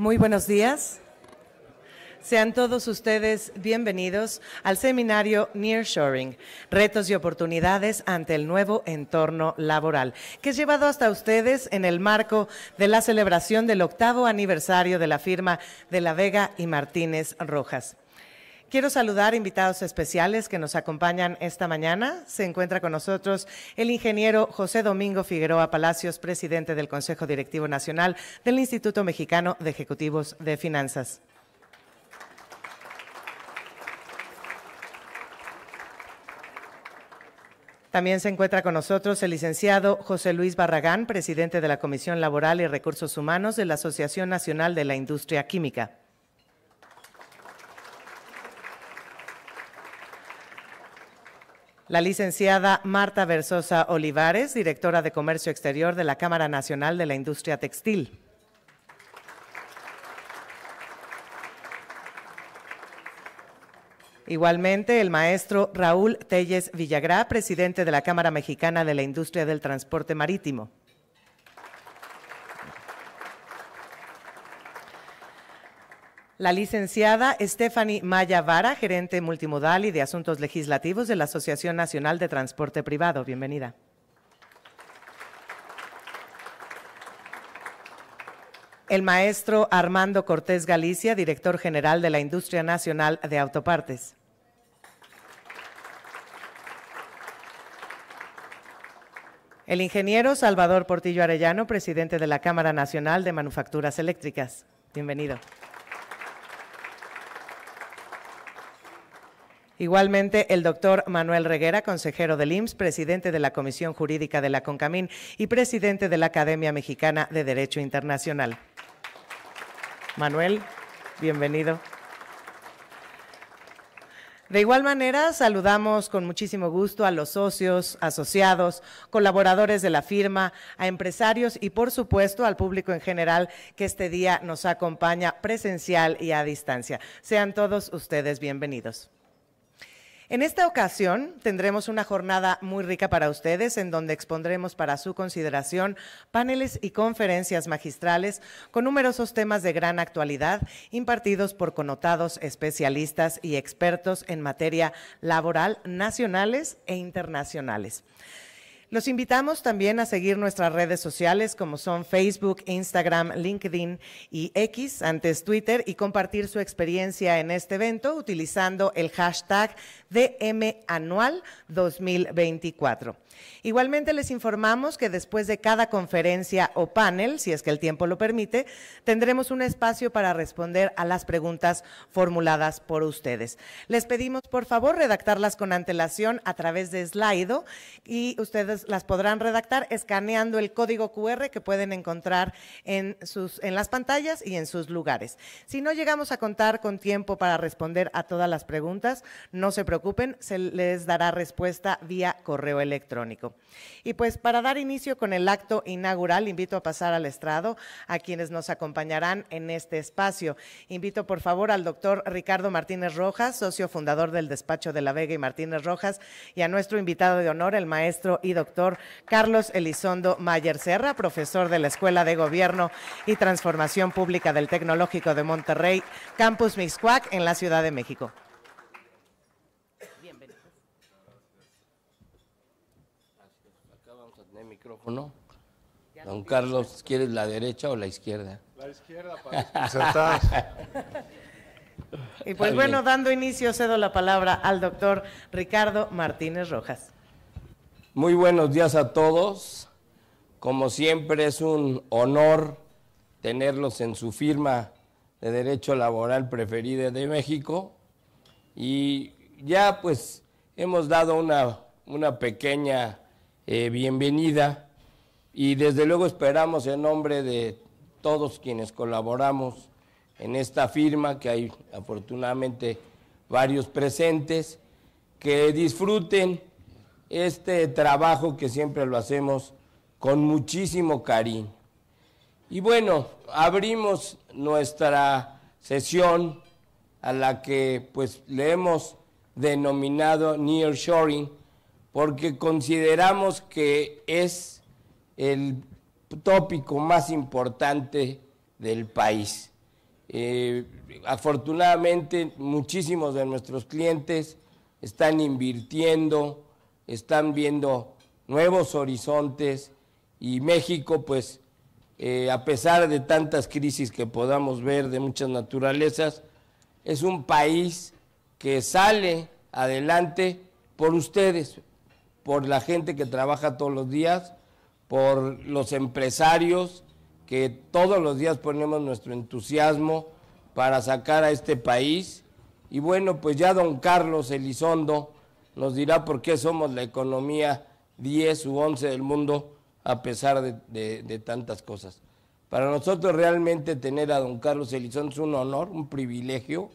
Muy buenos días. Sean todos ustedes bienvenidos al seminario Nearshoring, retos y oportunidades ante el nuevo entorno laboral, que es llevado hasta ustedes en el marco de la celebración del 8º aniversario de la firma de La Vega y Martínez Rojas. Quiero saludar invitados especiales que nos acompañan esta mañana. Se encuentra con nosotros el ingeniero José Domingo Figueroa Palacios, presidente del Consejo Directivo Nacional del Instituto Mexicano de Ejecutivos de Finanzas. También se encuentra con nosotros el licenciado José Luis Barragán, presidente de la Comisión Laboral y Recursos Humanos de la Asociación Nacional de la Industria Química. La licenciada Marta Versosa Olivares, directora de Comercio Exterior de la Cámara Nacional de la Industria Textil. Igualmente, el maestro Raúl Telles Villagrá, presidente de la Cámara Mexicana de la Industria del Transporte Marítimo. La licenciada Stephanie Maya Vara, gerente multimodal y de Asuntos Legislativos de la Asociación Nacional de Transporte Privado. Bienvenida. El maestro Armando Cortés Galicia, director general de la Industria Nacional de Autopartes. El ingeniero Salvador Portillo Arellano, presidente de la Cámara Nacional de Manufacturas Eléctricas. Bienvenido. Igualmente, el doctor Manuel Reguera, consejero del IMSS, presidente de la Comisión Jurídica de la CONCAMIN y presidente de la Academia Mexicana de Derecho Internacional. Manuel, bienvenido. De igual manera, saludamos con muchísimo gusto a los socios, asociados, colaboradores de la firma, a empresarios y, por supuesto, al público en general que este día nos acompaña presencial y a distancia. Sean todos ustedes bienvenidos. En esta ocasión tendremos una jornada muy rica para ustedes en donde expondremos para su consideración paneles y conferencias magistrales con numerosos temas de gran actualidad impartidos por connotados especialistas y expertos en materia laboral nacionales e internacionales. Los invitamos también a seguir nuestras redes sociales como son Facebook, Instagram, LinkedIn y X, antes Twitter, y compartir su experiencia en este evento utilizando el hashtag DMAnual 2024. Igualmente les informamos que después de cada conferencia o panel, si es que el tiempo lo permite, tendremos un espacio para responder a las preguntas formuladas por ustedes. Les pedimos por favor redactarlas con antelación a través de Slido y ustedes las podrán redactar escaneando el código QR que pueden encontrar en las pantallas y en sus lugares. Si no llegamos a contar con tiempo para responder a todas las preguntas, no se preocupen, se les dará respuesta vía correo electrónico. Y pues para dar inicio con el acto inaugural, invito a pasar al estrado a quienes nos acompañarán en este espacio. Invito por favor al doctor Ricardo Martínez Rojas, socio fundador del despacho de La Vega y Martínez Rojas, y a nuestro invitado de honor, el maestro y doctor Carlos Elizondo Mayer Serra, profesor de la Escuela de Gobierno y Transformación Pública del Tecnológico de Monterrey, Campus Mixcoac, en la Ciudad de México. Micrófono. Don Carlos, ¿quieres la derecha o la izquierda? La izquierda para insertar. Y pues bueno, dando inicio, cedo la palabra al doctor Ricardo Martínez Rojas. Muy buenos días a todos. Como siempre es un honor tenerlos en su firma de Derecho Laboral preferida de México. Y ya pues hemos dado una pequeña bienvenida y desde luego esperamos en nombre de todos quienes colaboramos en esta firma, que hay afortunadamente varios presentes, que disfruten este trabajo que siempre lo hacemos con muchísimo cariño. Y bueno, abrimos nuestra sesión a la que pues le hemos denominado Nearshoring, porque consideramos que es el tópico más importante del país. Afortunadamente, muchísimos de nuestros clientes están invirtiendo, están viendo nuevos horizontes y México, pues, a pesar de tantas crisis que podamos ver de muchas naturalezas, es un país que sale adelante por ustedes, por la gente que trabaja todos los días, por los empresarios que todos los días ponemos nuestro entusiasmo para sacar a este país. Y bueno, pues ya don Carlos Elizondo nos dirá por qué somos la economía 10 u 11 del mundo a pesar de tantas cosas. Para nosotros realmente tener a don Carlos Elizondo es un honor, un privilegio,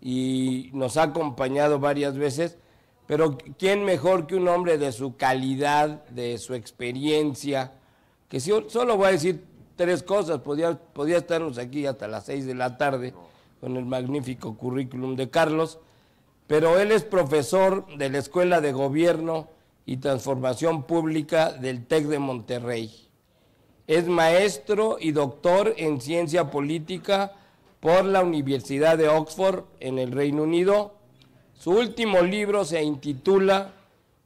y nos ha acompañado varias veces, pero ¿quién mejor que un hombre de su calidad, de su experiencia? Que si solo voy a decir 3 cosas, podía estarnos aquí hasta las 6 de la tarde con el magnífico currículum de Carlos, pero él es profesor de la Escuela de Gobierno y Transformación Pública del TEC de Monterrey. Es maestro y doctor en Ciencia Política por la Universidad de Oxford en el Reino Unido. Su último libro se intitula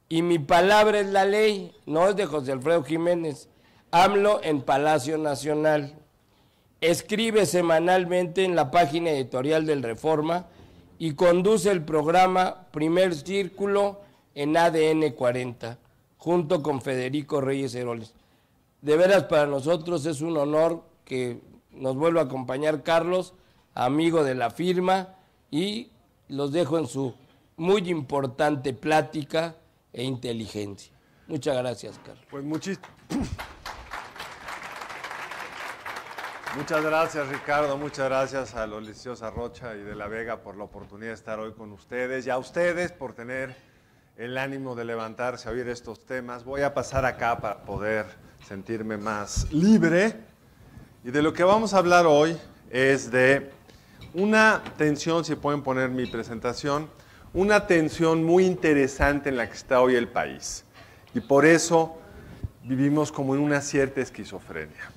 Y mi palabra es la ley, no es de José Alfredo Jiménez, AMLO en Palacio Nacional. Escribe semanalmente en la página editorial del Reforma y conduce el programa Primer Círculo en ADN 40, junto con Federico Reyes Heroles. De veras, para nosotros es un honor que nos vuelva a acompañar Carlos, amigo de la firma, y los dejo en su muy importante plática e inteligencia. Muchas gracias, Carlos. Pues muchas gracias, Ricardo, muchas gracias a los licenciados Rocha y de la Vega por la oportunidad de estar hoy con ustedes y a ustedes por tener el ánimo de levantarse a oír estos temas. Voy a pasar acá para poder sentirme más libre y de lo que vamos a hablar hoy es de una tensión, si pueden poner mi presentación, una tensión muy interesante en la que está hoy el país y por eso vivimos como en una cierta esquizofrenia.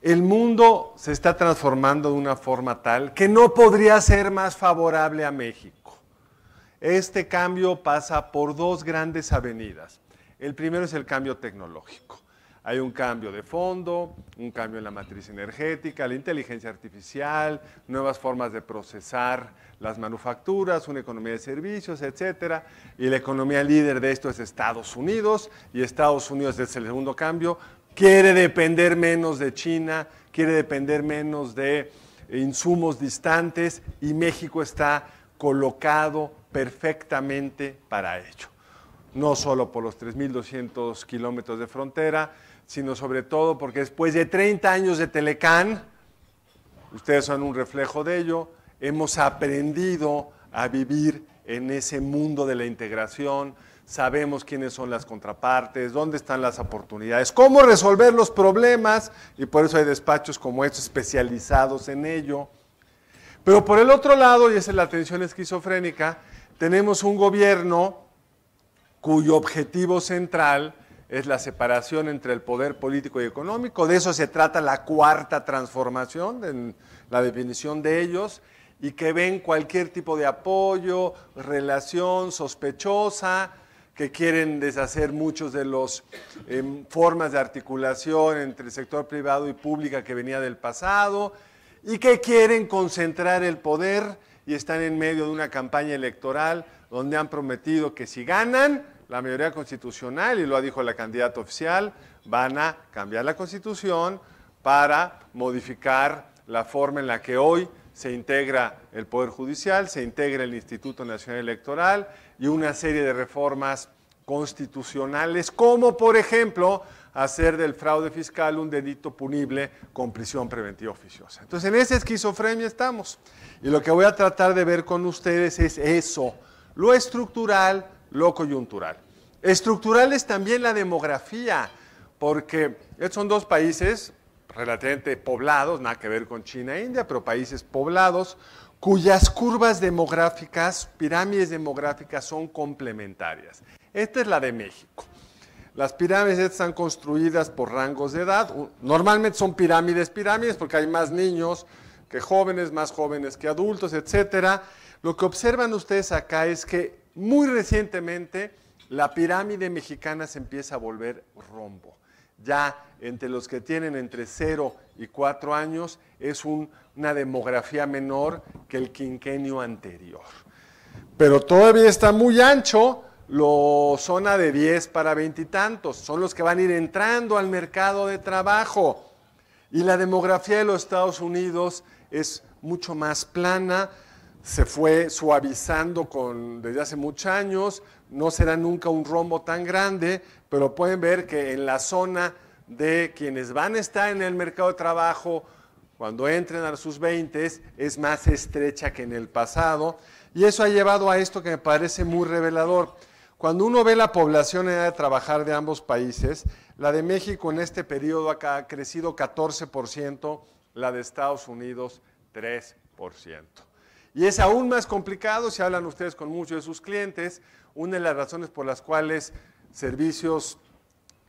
El mundo se está transformando de una forma tal que no podría ser más favorable a México. Este cambio pasa por 2 grandes avenidas. El primero es el cambio tecnológico. Hay un cambio de fondo, un cambio en la matriz energética, la inteligencia artificial, nuevas formas de procesar las manufacturas, una economía de servicios, etcétera. Y la economía líder de esto es Estados Unidos, y Estados Unidos es el segundo cambio. Quiere depender menos de China, quiere depender menos de insumos distantes, y México está colocado perfectamente para ello. No solo por los 3.200 kilómetros de frontera, sino sobre todo porque después de 30 años de Telecán, ustedes son un reflejo de ello, hemos aprendido a vivir en ese mundo de la integración, sabemos quiénes son las contrapartes, dónde están las oportunidades, cómo resolver los problemas, y por eso hay despachos como estos especializados en ello. Pero por el otro lado, y esa es la tensión esquizofrénica, tenemos un gobierno cuyo objetivo central es la separación entre el poder político y económico. De eso se trata la cuarta transformación, en la definición de ellos, y que ven cualquier tipo de apoyo, relación sospechosa, que quieren deshacer muchos de las formas de articulación entre el sector privado y pública que venía del pasado, y que quieren concentrar el poder y están en medio de una campaña electoral donde han prometido que si ganan la mayoría constitucional, y lo dijo la candidata oficial, van a cambiar la Constitución para modificar la forma en la que hoy se integra el Poder Judicial, se integra el Instituto Nacional Electoral y una serie de reformas constitucionales, como por ejemplo hacer del fraude fiscal un delito punible con prisión preventiva oficiosa. Entonces, en esa esquizofrenia estamos. Y lo que voy a tratar de ver con ustedes es eso, lo estructural, lo coyuntural. Estructural es también la demografía, porque estos son 2 países relativamente poblados, nada que ver con China e India, pero países poblados, cuyas curvas demográficas, pirámides demográficas son complementarias. Esta es la de México. Las pirámides están construidas por rangos de edad, normalmente son pirámides porque hay más niños, que jóvenes, más jóvenes que adultos, etcétera. Lo que observan ustedes acá es que muy recientemente la pirámide mexicana se empieza a volver rombo. Ya entre los que tienen entre 0 y 4 años es una demografía menor que el quinquenio anterior. Pero todavía está muy ancho zona de 10 para 20 y tantos. Son los que van a ir entrando al mercado de trabajo. Y la demografía de los Estados Unidos es mucho más plana, se fue suavizando desde hace muchos años, no será nunca un rombo tan grande, pero pueden ver que en la zona de quienes van a estar en el mercado de trabajo, cuando entren a sus 20, es más estrecha que en el pasado, y eso ha llevado a esto que me parece muy revelador. Cuando uno ve la población en edad de trabajar de ambos países, la de México en este periodo ha crecido 14%, la de Estados Unidos 3%. Y es aún más complicado si hablan ustedes con muchos de sus clientes. Una de las razones por las cuales servicios,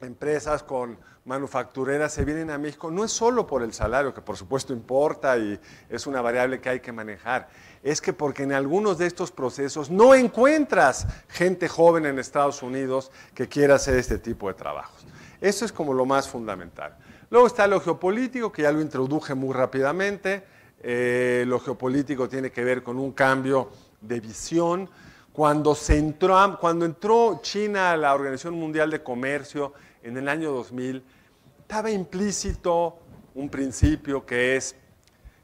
empresas con manufactureras se vienen a México no es solo por el salario, que por supuesto importa y es una variable que hay que manejar, es que porque en algunos de estos procesos no encuentras gente joven en Estados Unidos que quiera hacer este tipo de trabajos. Eso es como lo más fundamental. Luego está lo geopolítico, que ya lo introduje muy rápidamente. Lo geopolítico tiene que ver con un cambio de visión. Cuando entró China a la Organización Mundial de Comercio en el año 2000, estaba implícito un principio que es,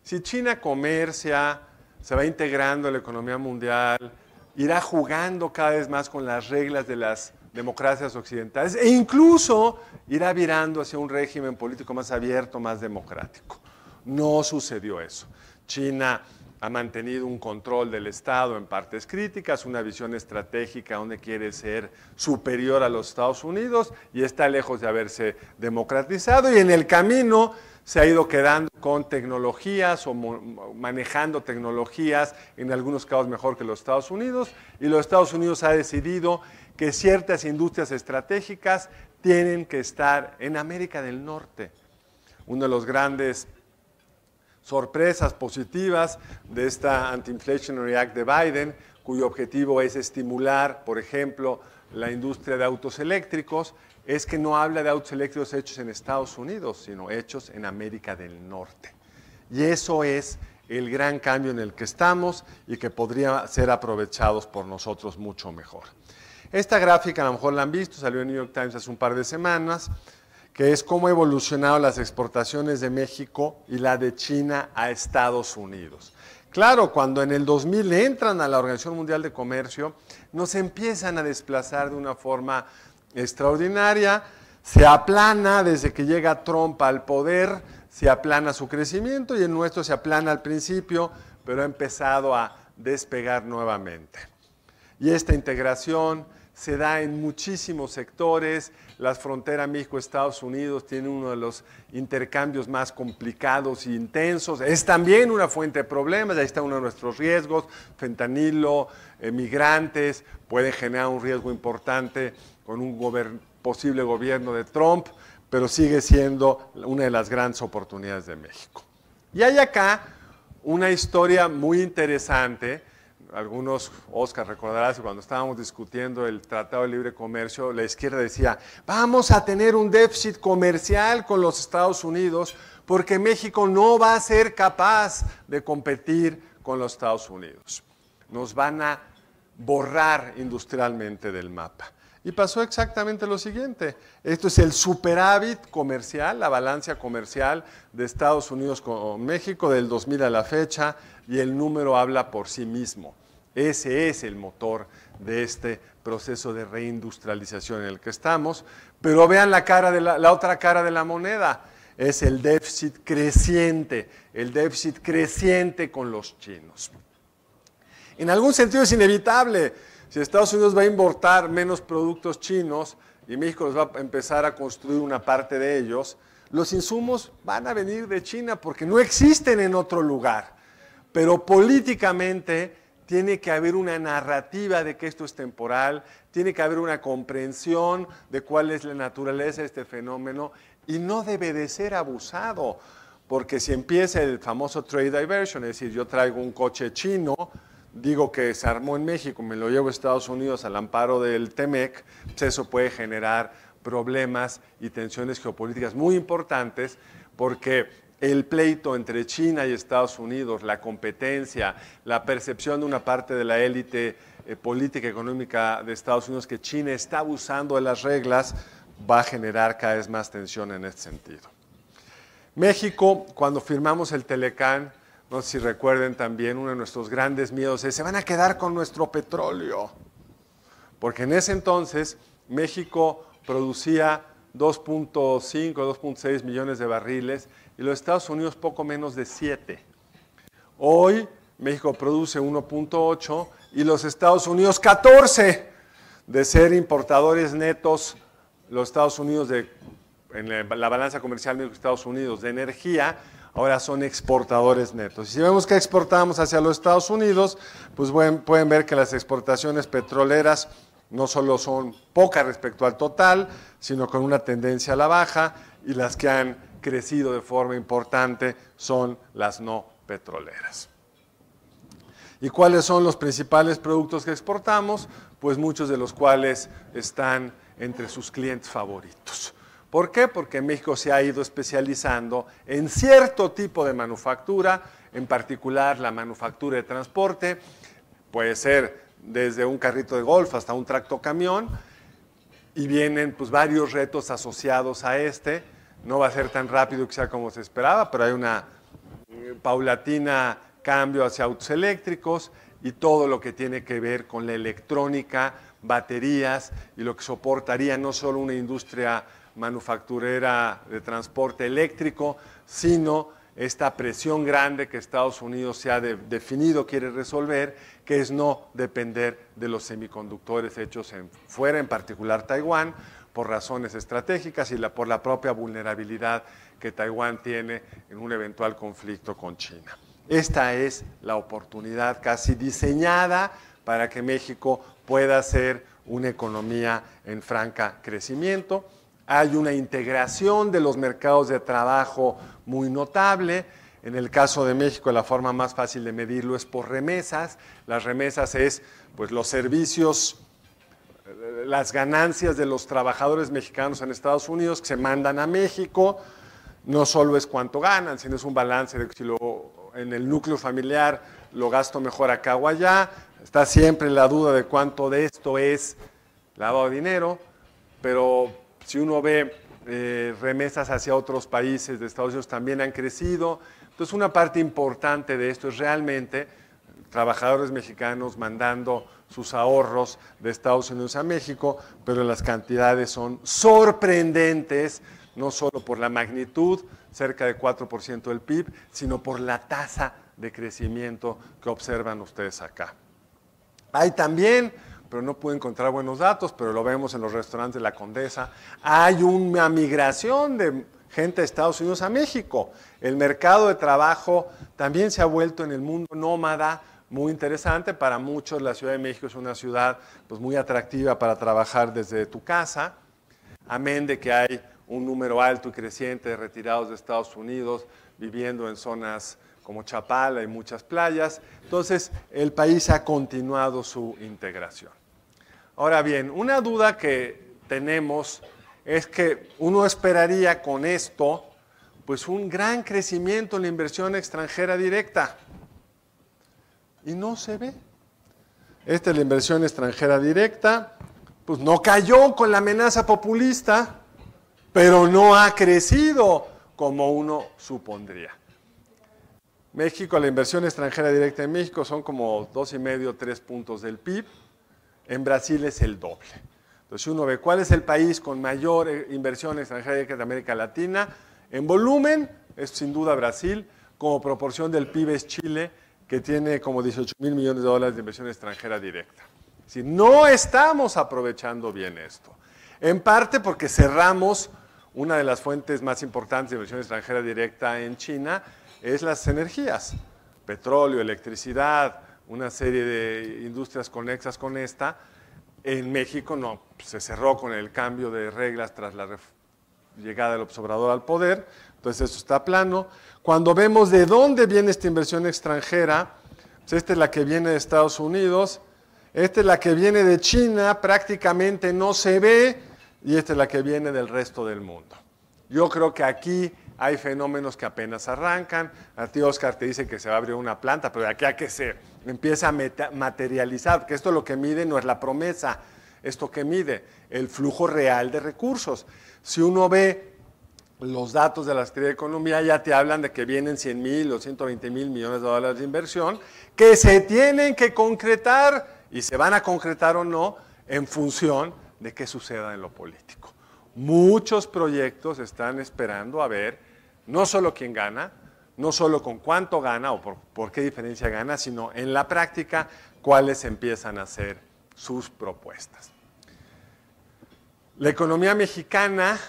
si China comercia, se va integrando en la economía mundial, irá jugando cada vez más con las reglas de las democracias occidentales e incluso irá virando hacia un régimen político más abierto, más democrático. No sucedió eso. China ha mantenido un control del Estado en partes críticas, una visión estratégica donde quiere ser superior a los Estados Unidos y está lejos de haberse democratizado, y en el camino se ha ido quedando con tecnologías o manejando tecnologías, en algunos casos mejor que los Estados Unidos, y los Estados Unidos ha decidido que ciertas industrias estratégicas tienen que estar en América del Norte. Uno de los grandes sorpresas positivas de esta Anti-Inflationary Act de Biden, cuyo objetivo es estimular, por ejemplo, la industria de autos eléctricos, es que no habla de autos eléctricos hechos en Estados Unidos, sino hechos en América del Norte. Y eso es el gran cambio en el que estamos y que podría ser aprovechados por nosotros mucho mejor. Esta gráfica a lo mejor la han visto, salió en New York Times hace un par de semanas, que es cómo han evolucionado las exportaciones de México y la de China a Estados Unidos. Claro, cuando en el 2000 entran a la Organización Mundial de Comercio, nos empiezan a desplazar de una forma extraordinaria, se aplana desde que llega Trump al poder, se aplana su crecimiento y el nuestro se aplana al principio, pero ha empezado a despegar nuevamente. Y esta integración se da en muchísimos sectores. La frontera México-Estados Unidos tiene uno de los intercambios más complicados e intensos. Es también una fuente de problemas, ahí está uno de nuestros riesgos, fentanilo, migrantes, puede generar un riesgo importante con un posible gobierno de Trump, pero sigue siendo una de las grandes oportunidades de México. Y hay acá una historia muy interesante. Algunos, Oscar, recordarás que cuando estábamos discutiendo el Tratado de Libre Comercio, la izquierda decía, vamos a tener un déficit comercial con los Estados Unidos porque México no va a ser capaz de competir con los Estados Unidos. Nos van a borrar industrialmente del mapa. Y pasó exactamente lo siguiente. Esto es el superávit comercial, la balanza comercial de Estados Unidos con México del 2000 a la fecha, y el número habla por sí mismo. Ese es el motor de este proceso de reindustrialización en el que estamos. Pero vean la otra cara de la moneda. Es el déficit creciente con los chinos. En algún sentido es inevitable. Si Estados Unidos va a importar menos productos chinos y México los va a empezar a construir una parte de ellos, los insumos van a venir de China porque no existen en otro lugar. Pero políticamente tiene que haber una narrativa de que esto es temporal, tiene que haber una comprensión de cuál es la naturaleza de este fenómeno y no debe de ser abusado, porque si empieza el famoso trade diversion, es decir, yo traigo un coche chino, digo que se armó en México, me lo llevo a Estados Unidos al amparo del TEMEC, pues eso puede generar problemas y tensiones geopolíticas muy importantes, porque el pleito entre China y Estados Unidos, la competencia, la percepción de una parte de la élite política y económica de Estados Unidos que China está abusando de las reglas, va a generar cada vez más tensión en este sentido. México, cuando firmamos el Telecán, no sé si recuerden también, uno de nuestros grandes miedos es, se van a quedar con nuestro petróleo. Porque en ese entonces México producía 2.5, 2.6 millones de barriles y los Estados Unidos poco menos de 7. Hoy México produce 1.8 y los Estados Unidos 14. De ser importadores netos, los Estados Unidos en la balanza comercial México-Estados Unidos de energía, ahora son exportadores netos. Y si vemos que exportamos hacia los Estados Unidos, pues pueden ver que las exportaciones petroleras no solo son pocas respecto al total, sino con una tendencia a la baja, y las que han crecido de forma importante son las no petroleras. ¿Y cuáles son los principales productos que exportamos? Pues muchos de los cuales están entre sus clientes favoritos. ¿Por qué? Porque México se ha ido especializando en cierto tipo de manufactura, en particular la manufactura de transporte, puede ser desde un carrito de golf hasta un tractocamión, y vienen pues varios retos asociados a este. No va a ser tan rápido que sea como se esperaba, pero hay una paulatina cambio hacia autos eléctricos y todo lo que tiene que ver con la electrónica, baterías y lo que soportaría no solo una industria manufacturera de transporte eléctrico, sino esta presión grande que Estados Unidos se ha definido quiere resolver, que es no depender de los semiconductores hechos fuera, en particular Taiwán, por razones estratégicas y por la propia vulnerabilidad que Taiwán tiene en un eventual conflicto con China. Esta es la oportunidad casi diseñada para que México pueda ser una economía en franca crecimiento. Hay una integración de los mercados de trabajo muy notable. En el caso de México, la forma más fácil de medirlo es por remesas. Las remesas es pues, los servicios, las ganancias de los trabajadores mexicanos en Estados Unidos que se mandan a México. No solo es cuánto ganan, sino es un balance de que si en el núcleo familiar lo gasto mejor acá o allá. Está siempre la duda de cuánto de esto es lavado de dinero, pero si uno ve remesas hacia otros países de Estados Unidos también han crecido. Entonces una parte importante de esto es realmente trabajadores mexicanos mandando sus ahorros de Estados Unidos a México, pero las cantidades son sorprendentes, no solo por la magnitud, cerca de 4% del PIB, sino por la tasa de crecimiento que observan ustedes acá. Hay también, pero no pude encontrar buenos datos, pero lo vemos en los restaurantes de la Condesa, hay una migración de gente de Estados Unidos a México. El mercado de trabajo también se ha vuelto en el mundo nómada muy interesante. Para muchos la Ciudad de México es una ciudad pues, muy atractiva para trabajar desde tu casa, amén de que hay un número alto y creciente de retirados de Estados Unidos viviendo en zonas como Chapala y muchas playas. Entonces, el país ha continuado su integración. Ahora bien, una duda que tenemos es que uno esperaría con esto pues un gran crecimiento en la inversión extranjera directa. Y no se ve. Esta es la inversión extranjera directa, pues no cayó con la amenaza populista, pero no ha crecido como uno supondría. México, la inversión extranjera directa en México son como 2,5, 3 puntos del PIB. En Brasil es el doble. Entonces, si uno ve cuál es el país con mayor inversión extranjera directa de América Latina, en volumen es sin duda Brasil, como proporción del PIB es Chile, que tiene como 18,000 millones de dólares de inversión extranjera directa. Es decir, no estamos aprovechando bien esto. En parte porque cerramos una de las fuentes más importantes de inversión extranjera directa en China, es las energías, petróleo, electricidad, una serie de industrias conexas con esta. En México no, se cerró con el cambio de reglas tras la llegada del observador al poder, entonces eso está plano. Cuando vemos de dónde viene esta inversión extranjera, pues esta es la que viene de Estados Unidos, esta es la que viene de China, prácticamente no se ve, y esta es la que viene del resto del mundo. Yo creo que aquí hay fenómenos que apenas arrancan. A ti, Oscar, te dice que se va a abrir una planta, pero de aquí a que se empieza a materializar, que esto lo que mide no es la promesa, esto que mide el flujo real de recursos. Si uno ve los datos de la Secretaría de Economía, ya te hablan de que vienen 100,000 o 120,000 millones de dólares de inversión que se tienen que concretar y se van a concretar o no en función de qué suceda en lo político. Muchos proyectos están esperando a ver no solo quién gana, no solo con cuánto gana o por qué diferencia gana, sino en la práctica cuáles empiezan a ser sus propuestas. La economía mexicana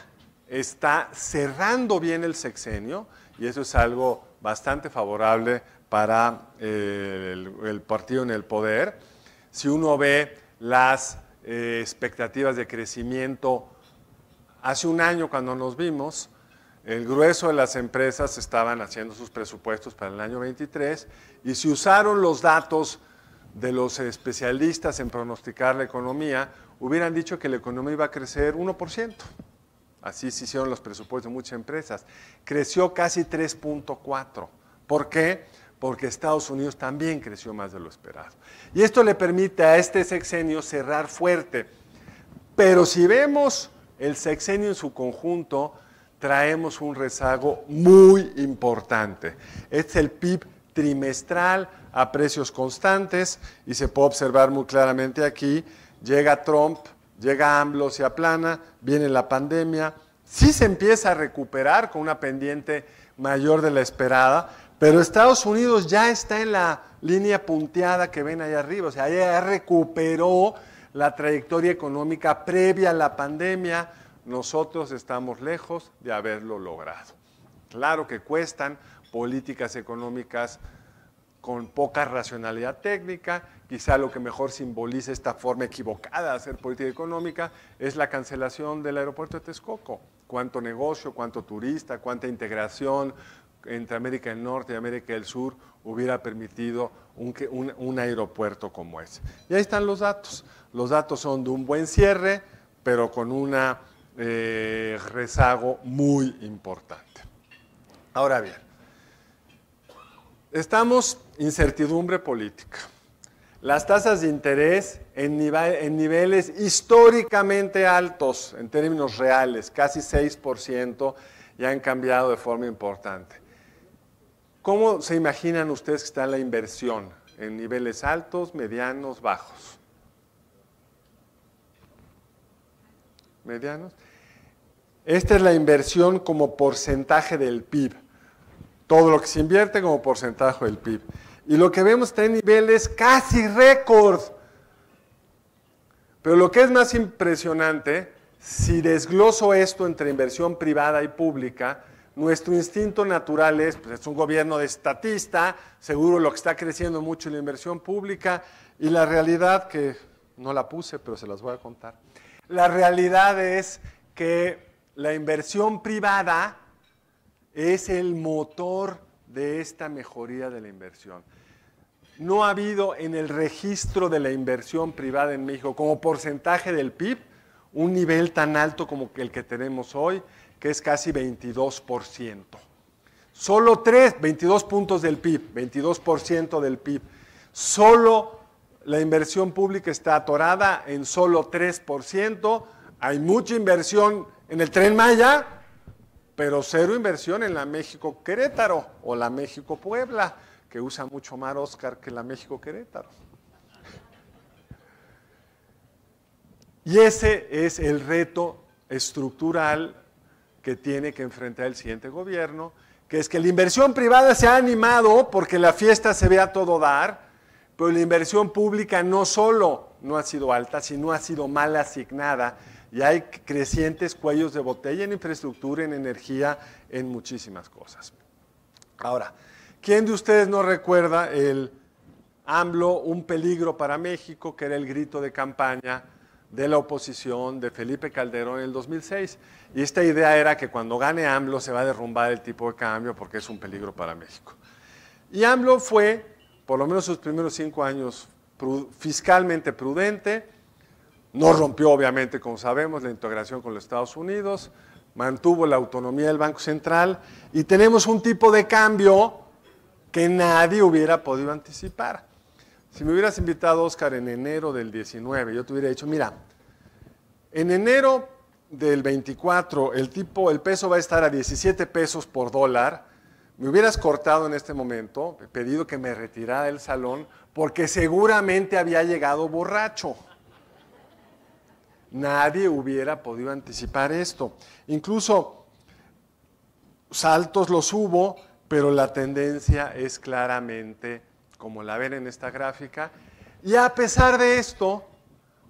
está cerrando bien el sexenio y eso es algo bastante favorable para el partido en el poder. Si uno ve las expectativas de crecimiento, hace un año cuando nos vimos, el grueso de las empresas estaban haciendo sus presupuestos para el año 23 y si usaron los datos de los especialistas en pronosticar la economía, hubieran dicho que la economía iba a crecer 1%. Así se hicieron los presupuestos de muchas empresas. Creció casi 3.4%. ¿Por qué? Porque Estados Unidos también creció más de lo esperado. Y esto le permite a este sexenio cerrar fuerte. Pero si vemos el sexenio en su conjunto, traemos un rezago muy importante. Es el PIB trimestral a precios constantes y se puede observar muy claramente aquí. Llega Trump, llega AMLO, se aplana, viene la pandemia, sí se empieza a recuperar con una pendiente mayor de la esperada, pero Estados Unidos ya está en la línea punteada que ven allá arriba, o sea, ya recuperó la trayectoria económica previa a la pandemia. Nosotros estamos lejos de haberlo logrado. Claro que cuestan políticas económicas con poca racionalidad técnica, quizá lo que mejor simboliza esta forma equivocada de hacer política económica es la cancelación del aeropuerto de Texcoco. Cuánto negocio, cuánto turista, cuánta integración entre América del Norte y América del Sur hubiera permitido un aeropuerto como ese. Y ahí están los datos. Los datos son de un buen cierre, pero con un rezago muy importante. Ahora bien, estamos en incertidumbre política. Las tasas de interés en niveles históricamente altos, en términos reales, casi 6%, ya han cambiado de forma importante. ¿Cómo se imaginan ustedes que está la inversión? ¿En niveles altos, medianos, bajos? ¿Medianos? Esta es la inversión como porcentaje del PIB. Todo lo que se invierte como porcentaje del PIB. Y lo que vemos está en niveles casi récord. Pero lo que es más impresionante, si desgloso esto entre inversión privada y pública, nuestro instinto natural es, pues es un gobierno de estatista, seguro lo que está creciendo mucho es la inversión pública, y la realidad, que no la puse, pero se las voy a contar, la realidad es que la inversión privada es el motor de esta mejoría de la inversión. No ha habido en el registro de la inversión privada en México como porcentaje del PIB un nivel tan alto como el que tenemos hoy, que es casi 22%. Solo 22 puntos del PIB, 22% del PIB. Solo la inversión pública está atorada en solo 3%. Hay mucha inversión en el Tren Maya, pero cero inversión en la México-Querétaro o la México-Puebla, que usa mucho más Oscar que la México-Querétaro. Y ese es el reto estructural que tiene que enfrentar el siguiente gobierno, que es que la inversión privada se ha animado porque la fiesta se ve a todo dar, pero la inversión pública no solo no ha sido alta, sino ha sido mal asignada y hay crecientes cuellos de botella en infraestructura, en energía, en muchísimas cosas. Ahora, ¿quién de ustedes no recuerda el AMLO, un peligro para México, que era el grito de campaña de la oposición, de Felipe Calderón en el 2006. Y esta idea era que cuando gane AMLO se va a derrumbar el tipo de cambio porque es un peligro para México. Y AMLO fue, por lo menos sus primeros 5 años, fiscalmente prudente, no rompió obviamente, como sabemos, la integración con los Estados Unidos, mantuvo la autonomía del Banco Central y tenemos un tipo de cambio que nadie hubiera podido anticipar. Si me hubieras invitado, Oscar, en enero del 19, yo te hubiera dicho, mira, en enero del 24 el peso va a estar a 17 pesos por dólar, me hubieras cortado en este momento, pedido que me retirara del salón, porque seguramente había llegado borracho. Nadie hubiera podido anticipar esto. Incluso saltos los hubo, pero la tendencia es claramente como la ven en esta gráfica. Y a pesar de esto,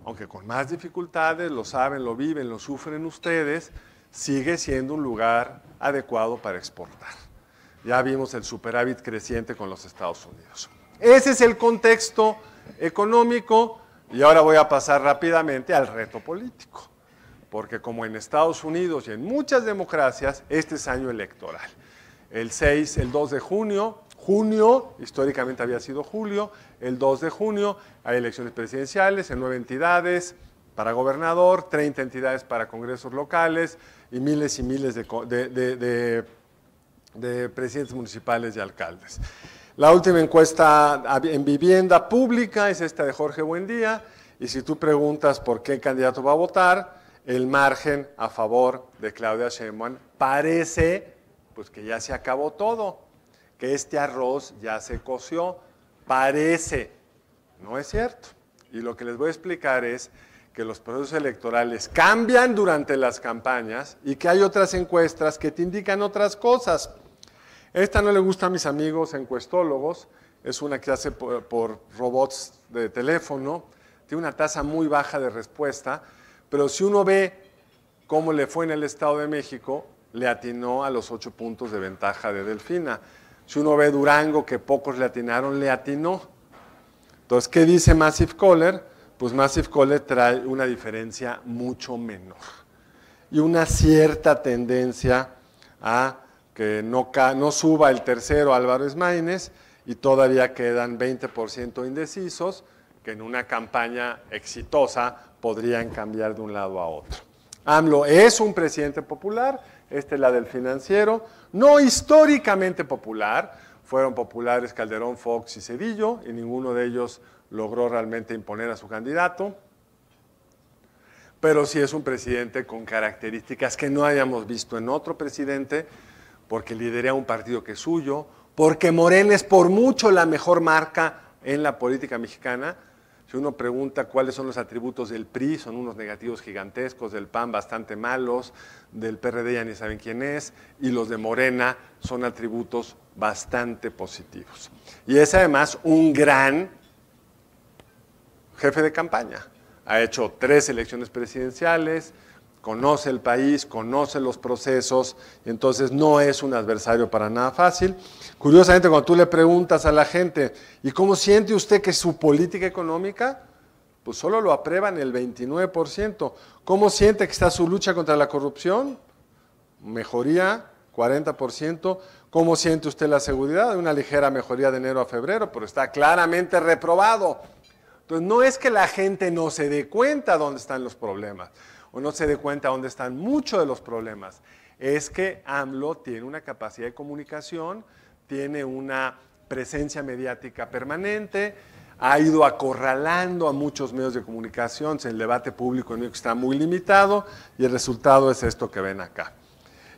aunque con más dificultades, lo saben, lo viven, lo sufren ustedes, sigue siendo un lugar adecuado para exportar. Ya vimos el superávit creciente con los Estados Unidos. Ese es el contexto económico y ahora voy a pasar rápidamente al reto político, porque como en Estados Unidos y en muchas democracias, este es año electoral. El 2 de junio, históricamente había sido julio, el 2 de junio hay elecciones presidenciales en 9 entidades para gobernador, 30 entidades para congresos locales y miles de presidentes municipales y alcaldes. La última encuesta en vivienda pública es esta de Jorge Buendía, y si tú preguntas por qué candidato va a votar, el margen a favor de Claudia Sheinbaum parece pues que ya se acabó todo, que este arroz ya se coció, parece, no es cierto. Y lo que les voy a explicar es que los procesos electorales cambian durante las campañas y que hay otras encuestas que te indican otras cosas. Esta no le gusta a mis amigos encuestólogos, es una que hace por robots de teléfono, tiene una tasa muy baja de respuesta, pero si uno ve cómo le fue en el Estado de México, le atinó a los 8 puntos de ventaja de Delfina. Si uno ve Durango, que pocos le atinaron, le atinó. Entonces, ¿qué dice Massive Caller? Pues Massive Caller trae una diferencia mucho menor y una cierta tendencia a que no suba el tercero Álvaro Esmaínez y todavía quedan 20% indecisos que en una campaña exitosa podrían cambiar de un lado a otro. AMLO es un presidente popular, esta es la del Financiero, no históricamente popular, fueron populares Calderón, Fox y Zedillo, y ninguno de ellos logró realmente imponer a su candidato, pero sí es un presidente con características que no hayamos visto en otro presidente, porque lidera un partido que es suyo, porque Morena es por mucho la mejor marca en la política mexicana. Si uno pregunta cuáles son los atributos del PRI, son unos negativos gigantescos, del PAN bastante malos, del PRD ya ni saben quién es, y los de Morena son atributos bastante positivos. Y es además un gran jefe de campaña. Ha hecho 3 elecciones presidenciales, conoce el país, conoce los procesos, y entonces no es un adversario para nada fácil. Curiosamente, cuando tú le preguntas a la gente, ¿y cómo siente usted que es su política económica? Pues solo lo aprueban el 29%. ¿Cómo siente que está su lucha contra la corrupción? Mejoría, 40%. ¿Cómo siente usted la seguridad? Una ligera mejoría de enero a febrero, pero está claramente reprobado. Entonces, no es que la gente no se dé cuenta dónde están los problemas, o no se dé cuenta dónde están muchos de los problemas. Es que AMLO tiene una capacidad de comunicación, tiene una presencia mediática permanente, ha ido acorralando a muchos medios de comunicación, el debate público en México está muy limitado y el resultado es esto que ven acá.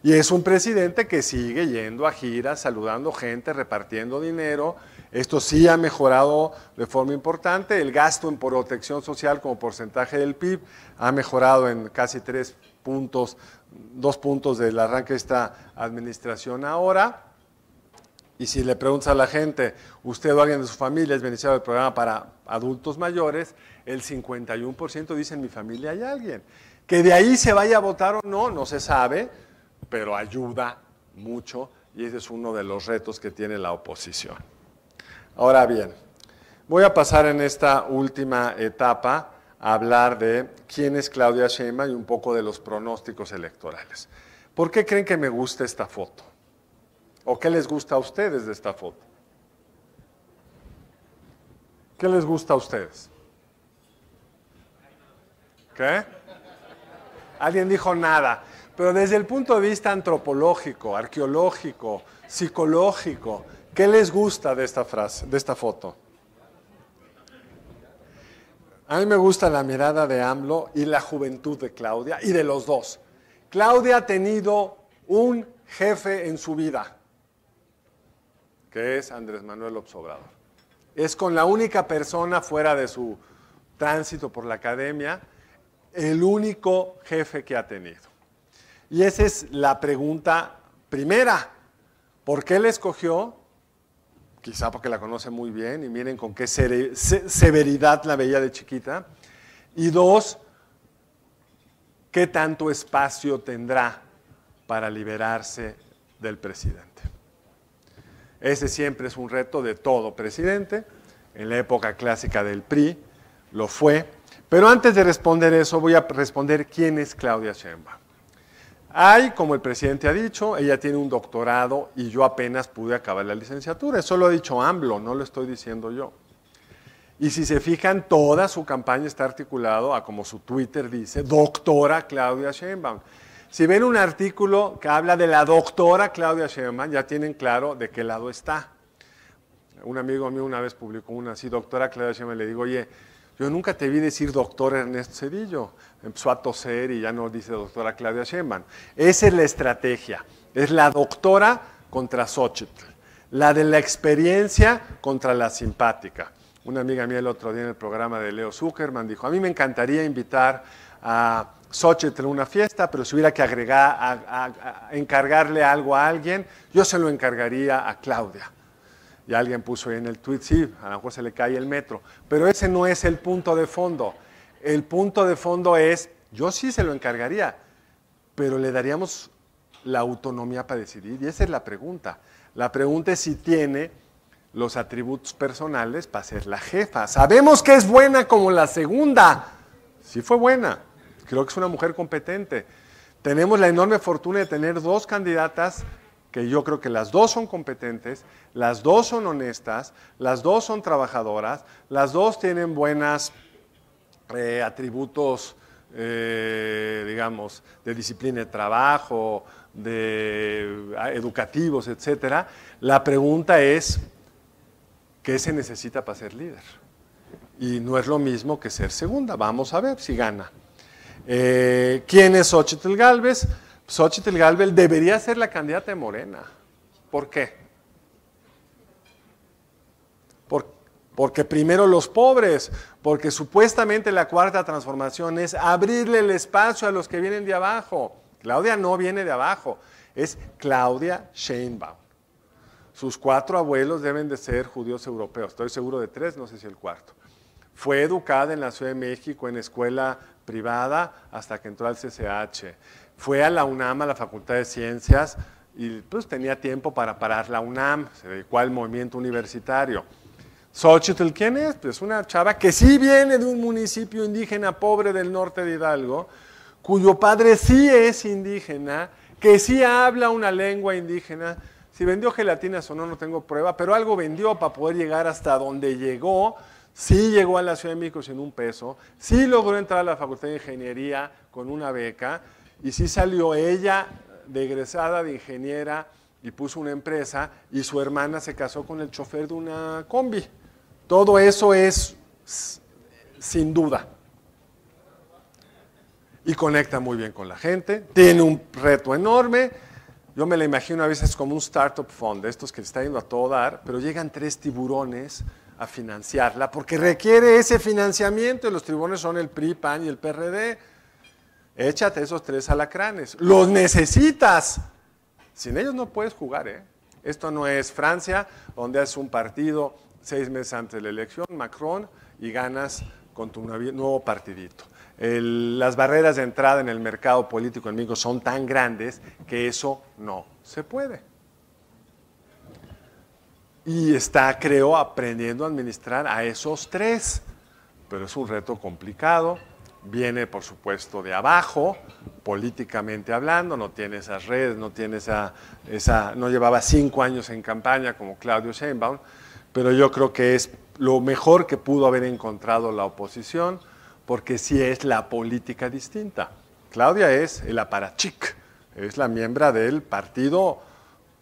Y es un presidente que sigue yendo a giras, saludando gente, repartiendo dinero. Esto sí ha mejorado de forma importante. El gasto en protección social como porcentaje del PIB ha mejorado en casi 3 puntos, 2 puntos del arranque de esta administración ahora. Y si le preguntas a la gente, usted o alguien de su familia es beneficiario del programa para adultos mayores, el 51% dice en mi familia hay alguien. Que de ahí se vaya a votar o no, no se sabe, pero ayuda mucho y ese es uno de los retos que tiene la oposición. Ahora bien, voy a pasar en esta última etapa a hablar de quién es Claudia Sheinbaum y un poco de los pronósticos electorales. ¿Por qué creen que me gusta esta foto? ¿O qué les gusta a ustedes de esta foto? ¿Qué les gusta a ustedes? ¿Qué? Alguien dijo nada. Pero desde el punto de vista antropológico, arqueológico, psicológico, ¿qué les gusta de esta frase, de esta foto? A mí me gusta la mirada de AMLO y la juventud de Claudia, y de los dos. Claudia ha tenido un jefe en su vida, que es Andrés Manuel López Obrador. Es con la única persona fuera de su tránsito por la academia, el único jefe que ha tenido. Y esa es la pregunta primera. ¿Por qué la escogió? Quizá porque la conoce muy bien y miren con qué severidad la veía de chiquita. Y dos, ¿qué tanto espacio tendrá para liberarse del presidente? Ese siempre es un reto de todo presidente. En la época clásica del PRI lo fue. Pero antes de responder eso, voy a responder quién es Claudia Sheinbaum. Hay, como el presidente ha dicho, ella tiene un doctorado y yo apenas pude acabar la licenciatura. Eso lo ha dicho AMLO, no lo estoy diciendo yo. Y si se fijan, toda su campaña está articulado a, como su Twitter dice, doctora Claudia Sheinbaum. Si ven un artículo que habla de la doctora Claudia Sheinbaum, ya tienen claro de qué lado está. Un amigo mío una vez publicó una así, doctora Claudia Sheinbaum, le digo, oye, yo nunca te vi decir doctor Ernesto Zedillo. Empezó a toser y ya no dice doctora Claudia Sheinbaum. Esa es la estrategia. Es la doctora contra Xóchitl. La de la experiencia contra la simpática. Una amiga mía el otro día en el programa de Leo Zuckerman dijo, a mí me encantaría invitar a Xóchitl a una fiesta, pero si hubiera que encargarle algo a alguien, yo se lo encargaría a Claudia. Y alguien puso ahí en el tweet, sí, a lo mejor se le cae el metro. Pero ese no es el punto de fondo. El punto de fondo es, yo sí se lo encargaría, pero le daríamos la autonomía para decidir. Y esa es la pregunta. La pregunta es si tiene los atributos personales para ser la jefa. Sabemos que es buena como la segunda. Sí fue buena. Creo que es una mujer competente. Tenemos la enorme fortuna de tener dos candidatas que yo creo que las dos son competentes, las dos son honestas, las dos son trabajadoras, las dos tienen buenos atributos, digamos, de disciplina de trabajo, de educativos, etcétera. La pregunta es, ¿qué se necesita para ser líder? Y no es lo mismo que ser segunda. Vamos a ver si gana. ¿Quién es Xóchitl Gálvez? Xóchitl Gálvez debería ser la candidata de Morena. ¿Por qué? Porque primero los pobres, porque supuestamente la cuarta transformación es abrirle el espacio a los que vienen de abajo. Claudia no viene de abajo, es Claudia Sheinbaum. Sus 4 abuelos deben de ser judíos europeos, estoy seguro de 3, no sé si el cuarto. Fue educada en la Ciudad de México en escuela privada hasta que entró al CCH. Fue a la UNAM, a la Facultad de Ciencias, y pues tenía tiempo para parar la UNAM, se dedicó al movimiento universitario. Xóchitl, ¿quién es? Pues una chava que sí viene de un municipio indígena pobre del norte de Hidalgo, cuyo padre sí es indígena, que sí habla una lengua indígena. Si vendió gelatinas o no, no tengo prueba, pero algo vendió para poder llegar hasta donde llegó. Sí llegó a la Ciudad de México sin un peso, sí logró entrar a la Facultad de Ingeniería con una beca, y sí salió ella de egresada de ingeniera y puso una empresa, y su hermana se casó con el chofer de una combi. Todo eso es sin duda. Y conecta muy bien con la gente, tiene un reto enorme. Yo me la imagino a veces como un startup fund, de estos que está yendo a todo dar, pero llegan 3 tiburones a financiarla, porque requiere ese financiamiento, y los tiburones son el PRI, PAN y el PRD. Échate esos 3 alacranes, los necesitas. Sin ellos no puedes jugar, ¿eh? Esto no es Francia, donde haces un partido 6 meses antes de la elección, Macron, y ganas con tu nuevo partidito. Las barreras de entrada en el mercado político en México son tan grandes que eso no se puede. Y está, creo, aprendiendo a administrar a esos 3. pero es un reto complicado. Viene, por supuesto, de abajo, políticamente hablando, no tiene esas redes, no tiene no llevaba 5 años en campaña como Claudio Sheinbaum, pero yo creo que es lo mejor que pudo haber encontrado la oposición, porque sí es la política distinta. Claudia es el aparachic, es la miembro del Partido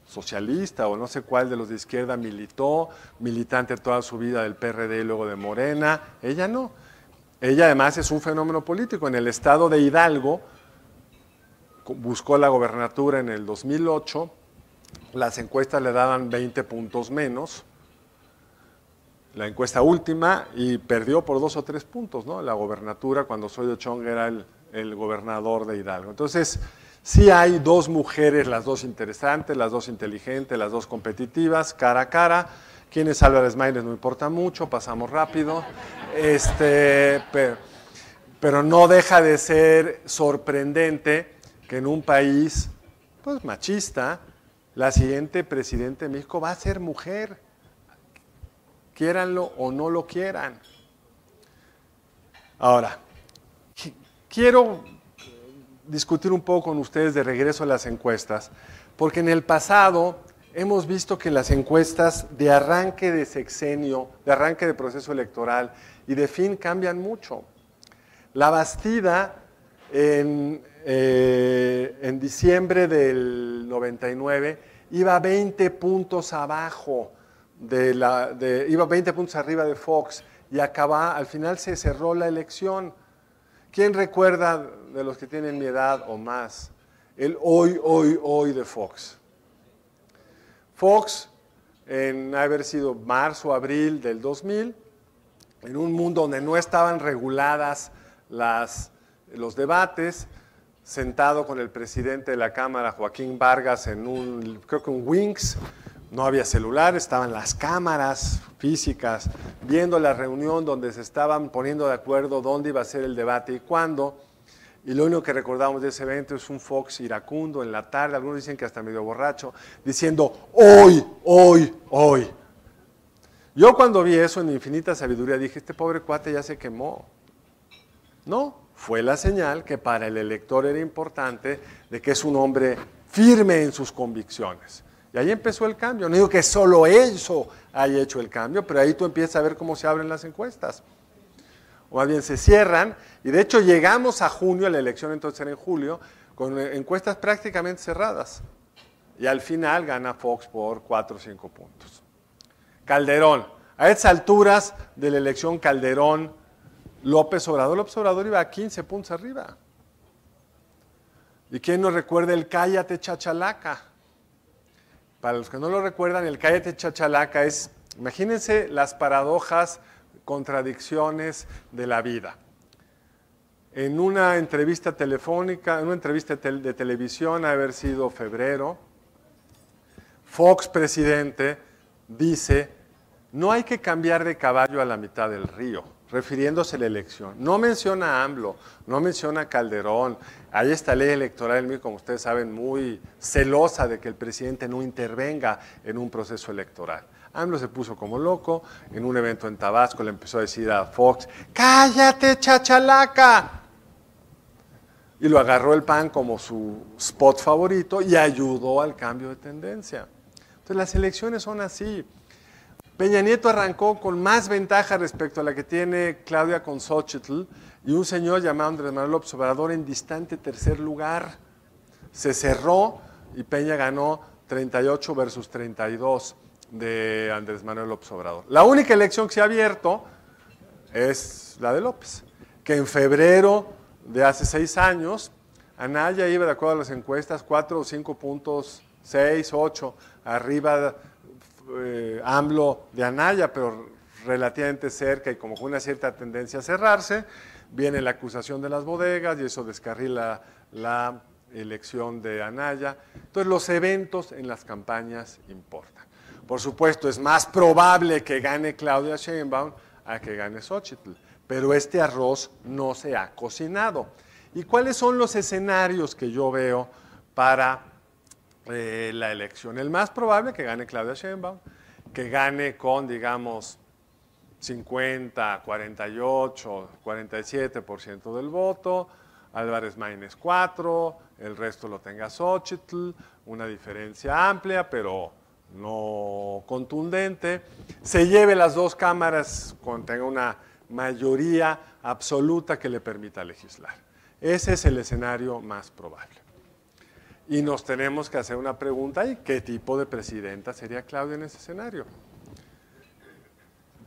Socialista o no sé cuál de los de izquierda militante toda su vida del PRD y luego de Morena. Ella no. Ella además es un fenómeno político. En el estado de Hidalgo buscó la gobernatura en el 2008, las encuestas le daban 20 puntos menos, la encuesta última, y perdió por 2 o 3 puntos, ¿no? La gobernatura cuando Osorio Chong era el gobernador de Hidalgo. Entonces, sí hay 2 mujeres, las 2 interesantes, las 2 inteligentes, las 2 competitivas, cara a cara. ¿Quién es Álvarez Maínez? No importa mucho, pasamos rápido. Pero no deja de ser sorprendente que en un país pues, machista, la siguiente presidenta de México va a ser mujer, quieranlo o no lo quieran. Ahora, quiero discutir un poco con ustedes de regreso a las encuestas, porque en el pasado hemos visto que las encuestas de arranque de sexenio, de arranque de proceso electoral y de fin cambian mucho. La Bastida en diciembre del 99 iba 20 puntos abajo, iba 20 puntos arriba de Fox y al final se cerró la elección. ¿Quién recuerda de los que tienen mi edad o más el hoy de Fox? Fox, en haber sido marzo o abril del 2000, en un mundo donde no estaban reguladas los debates, sentado con el presidente de la Cámara, Joaquín Vargas, creo que un Wings, no había celular, estaban las cámaras físicas, viendo la reunión donde se estaban poniendo de acuerdo dónde iba a ser el debate y cuándo. Y lo único que recordamos de ese evento es un Fox iracundo en la tarde, algunos dicen que hasta medio borracho, diciendo hoy. Yo cuando vi eso en mi infinita sabiduría dije, este pobre cuate ya se quemó. No, fue la señal que para el elector era importante de que es un hombre firme en sus convicciones. Y ahí empezó el cambio. No digo que solo eso haya hecho el cambio, pero ahí tú empiezas a ver cómo se abren las encuestas. O más bien se cierran, y de hecho llegamos a junio, la elección entonces era en julio, con encuestas prácticamente cerradas. Y al final gana Fox por 4 o 5 puntos. Calderón, a estas alturas de la elección Calderón, López Obrador iba a 15 puntos arriba. ¿Y quién nos recuerda el cállate chachalaca? Para los que no lo recuerdan, el cállate chachalaca es, imagínense las paradojas, contradicciones de la vida. En una entrevista telefónica, en una entrevista de televisión, a haber sido febrero, Fox, presidente, dice, no hay que cambiar de caballo a la mitad del río, refiriéndose a la elección. No menciona a AMLO, no menciona a Calderón. Hay esta ley electoral, como ustedes saben, muy celosa de que el presidente no intervenga en un proceso electoral. AMLO se puso como loco, en un evento en Tabasco le empezó a decir a Fox, ¡cállate, chachalaca! Y lo agarró el PAN como su spot favorito y ayudó al cambio de tendencia. Entonces las elecciones son así. Peña Nieto arrancó con más ventaja respecto a la que tiene Claudia con Xóchitl y un señor llamado Andrés Manuel López Obrador en distante tercer lugar. Se cerró y Peña ganó 38 versus 32 de Andrés Manuel López Obrador. La única elección que se ha abierto es la de López, que en febrero de hace 6 años, Anaya iba, de acuerdo a las encuestas, 4 o 5 puntos, 6, 8, arriba AMLO de Anaya, pero relativamente cerca y como con una cierta tendencia a cerrarse. Viene la acusación de las bodegas y eso descarrila la elección de Anaya. Entonces los eventos en las campañas importan. Por supuesto, es más probable que gane Claudia Sheinbaum a que gane Xóchitl, pero este arroz no se ha cocinado. ¿Y cuáles son los escenarios que yo veo para la elección? El más probable que gane Claudia Sheinbaum, que gane con, digamos, 50, 48, 47% del voto, Álvarez Maínez 4, el resto lo tenga Xóchitl, una diferencia amplia, pero no contundente. Se lleve las dos cámaras cuando tenga una mayoría absoluta que le permita legislar. Ese es el escenario más probable. Y nos tenemos que hacer una pregunta, ¿y qué tipo de presidenta sería Claudia en ese escenario?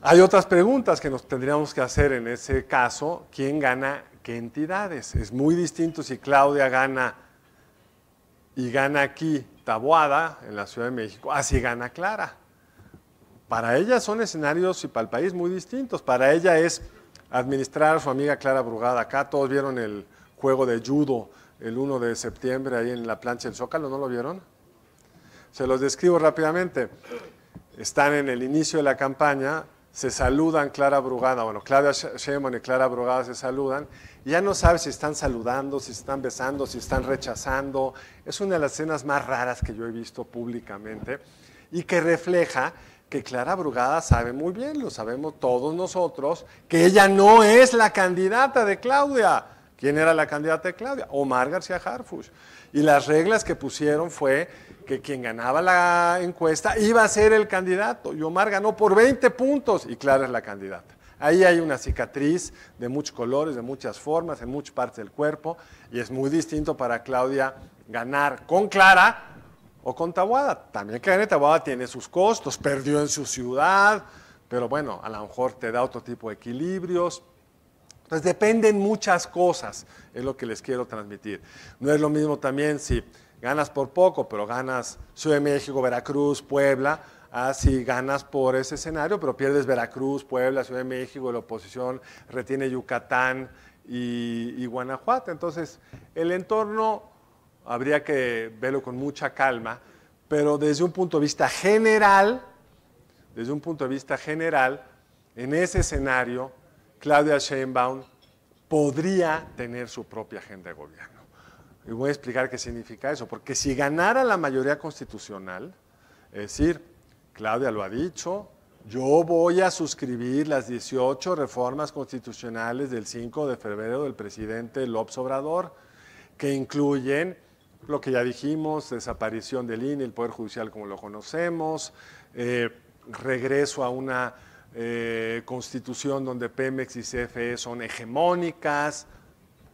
Hay otras preguntas que nos tendríamos que hacer en ese caso. ¿Quién gana qué entidades? Es muy distinto si Claudia gana y gana aquí Taboada, en la Ciudad de México, así gana Clara. Para ella son escenarios y para el país muy distintos. Para ella es administrar a su amiga Clara Brugada acá. Todos vieron el juego de judo el 1 de septiembre ahí en la plancha del Zócalo, ¿no lo vieron? Se los describo rápidamente. Están en el inicio de la campaña, se saludan Clara Brugada, bueno, Claudia Sheinbaum y Clara Brugada se saludan, y ya no sabes si están saludando, si están besando, si están rechazando. Es una de las escenas más raras que yo he visto públicamente y que refleja que Clara Brugada sabe muy bien, lo sabemos todos nosotros, que ella no es la candidata de Claudia. ¿Quién era la candidata de Claudia? Omar García Harfuch. Y las reglas que pusieron fue que quien ganaba la encuesta iba a ser el candidato. Y Omar ganó por 20 puntos y Clara es la candidata. Ahí hay una cicatriz de muchos colores, de muchas formas, en muchas partes del cuerpo. Y es muy distinto para Claudia ganar con Clara o con Taboada. También que gane Taboada tiene sus costos, perdió en su ciudad, pero bueno, a lo mejor te da otro tipo de equilibrios. Entonces dependen muchas cosas, es lo que les quiero transmitir. No es lo mismo también si ganas por poco, pero ganas Ciudad de México, Veracruz, Puebla, si ganas por ese escenario, pero pierdes Veracruz, Puebla, Ciudad de México, la oposición retiene Yucatán y Guanajuato. Entonces el entorno habría que verlo con mucha calma, pero desde un punto de vista general, en ese escenario, Claudia Sheinbaum podría tener su propia agenda de gobierno. Y voy a explicar qué significa eso, porque si ganara la mayoría constitucional, es decir, Claudia lo ha dicho, yo voy a suscribir las 18 reformas constitucionales del 5 de febrero del presidente López Obrador, que incluyen lo que ya dijimos, desaparición del INE, el Poder Judicial como lo conocemos, regreso a una constitución donde Pemex y CFE son hegemónicas.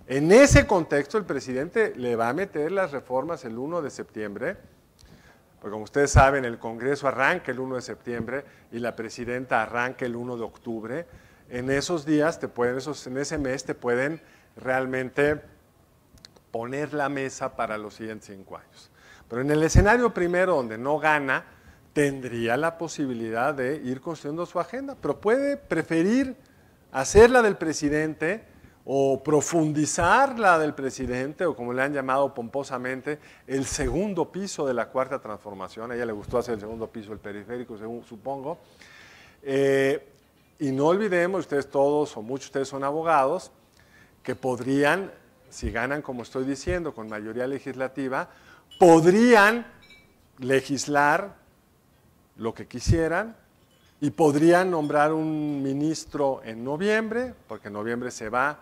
En ese contexto el presidente le va a meter las reformas el 1 de septiembre, porque como ustedes saben el Congreso arranca el 1 de septiembre y la presidenta arranca el 1 de octubre. En esos días, en ese mes te pueden realmente poner la mesa para los siguientes 5 años. Pero en el escenario primero donde no gana, tendría la posibilidad de ir construyendo su agenda, pero puede preferir hacer la del presidente o profundizar la del presidente, o como le han llamado pomposamente, el segundo piso de la Cuarta Transformación. A ella le gustó hacer el segundo piso, el periférico, supongo. Y no olvidemos, ustedes todos o muchos de ustedes son abogados, que podrían, si ganan como estoy diciendo, con mayoría legislativa, podrían legislar lo que quisieran y podrían nombrar un ministro en noviembre, porque en noviembre se va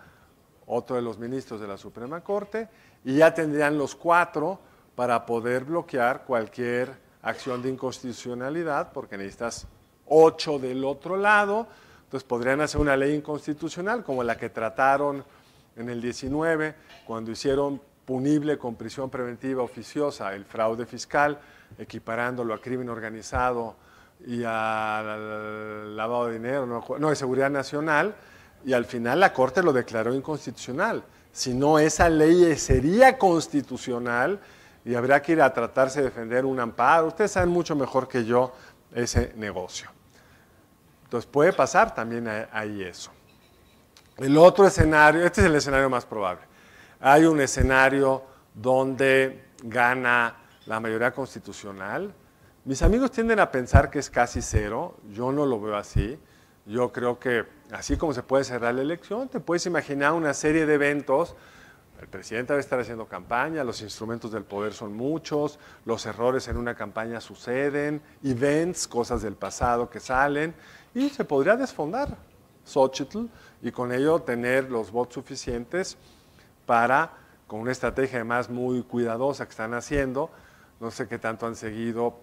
otro de los ministros de la Suprema Corte, y ya tendrían los 4 para poder bloquear cualquier acción de inconstitucionalidad, porque necesitas 8 del otro lado. Entonces podrían hacer una ley inconstitucional como la que trataron en el 19, cuando hicieron punible con prisión preventiva oficiosa el fraude fiscal, equiparándolo a crimen organizado y al lavado de dinero, de seguridad nacional, y al final la Corte lo declaró inconstitucional. Si no, esa ley sería constitucional y habría que ir a tratarse de defender un amparo. Ustedes saben mucho mejor que yo ese negocio. Entonces puede pasar también ahí eso. El otro escenario, este es el escenario más probable. Hay un escenario donde gana la mayoría constitucional. Mis amigos tienden a pensar que es casi cero. Yo no lo veo así. Yo creo que así como se puede cerrar la elección, te puedes imaginar una serie de eventos. El presidente debe estar haciendo campaña, los instrumentos del poder son muchos, los errores en una campaña suceden, events, cosas del pasado que salen, y se podría desfondar Xóchitl y con ello tener los votos suficientes para, con una estrategia además muy cuidadosa que están haciendo, no sé qué tanto han seguido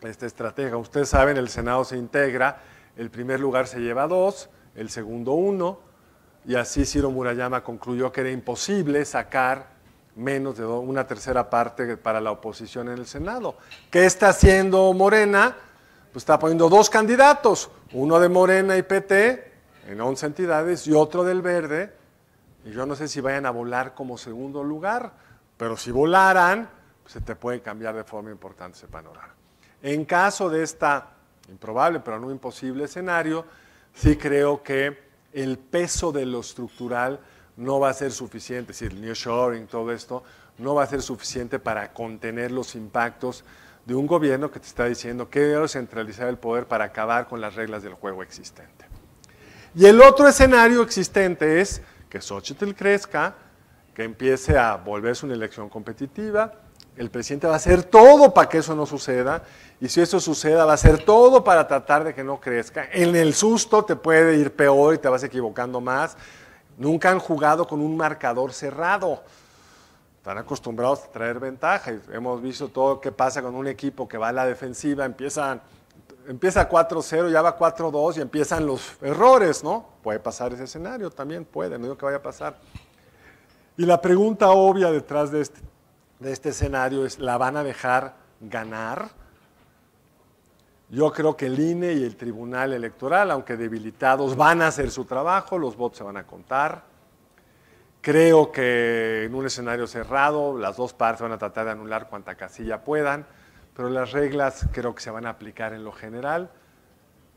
esta estrategia. Ustedes saben, el Senado se integra, el primer lugar se lleva 2, el segundo 1, y así Ciro Murayama concluyó que era imposible sacar menos de una tercera parte para la oposición en el Senado. ¿Qué está haciendo Morena? Pues está poniendo 2 candidatos, uno de Morena y PT en 11 entidades y otro del Verde, y yo no sé si vayan a volar como segundo lugar, pero si volaran, pues se te puede cambiar de forma importante ese panorama. En caso de esta improbable pero no imposible escenario, sí creo que el peso de lo estructural no va a ser suficiente, es decir, el nearshoring, todo esto, no va a ser suficiente para contener los impactos de un gobierno que te está diciendo que debe centralizar el poder para acabar con las reglas del juego existente. Y el otro escenario existente es que Xóchitl crezca, que empiece a volverse una elección competitiva, el presidente va a hacer todo para que eso no suceda, y si eso suceda va a hacer todo para tratar de que no crezca. En el susto te puede ir peor y te vas equivocando más. Nunca han jugado con un marcador cerrado. Están acostumbrados a traer ventaja. Y hemos visto todo lo que pasa con un equipo que va a la defensiva, empieza 4-0, ya va 4-2 y empiezan los errores, ¿no? Puede pasar ese escenario también, puede, no digo que vaya a pasar. Y la pregunta obvia detrás de este escenario es, ¿la van a dejar ganar? Yo creo que el INE y el Tribunal Electoral, aunque debilitados, van a hacer su trabajo, los votos se van a contar. Creo que en un escenario cerrado, las dos partes van a tratar de anular cuanta casilla puedan, pero las reglas creo que se van a aplicar en lo general.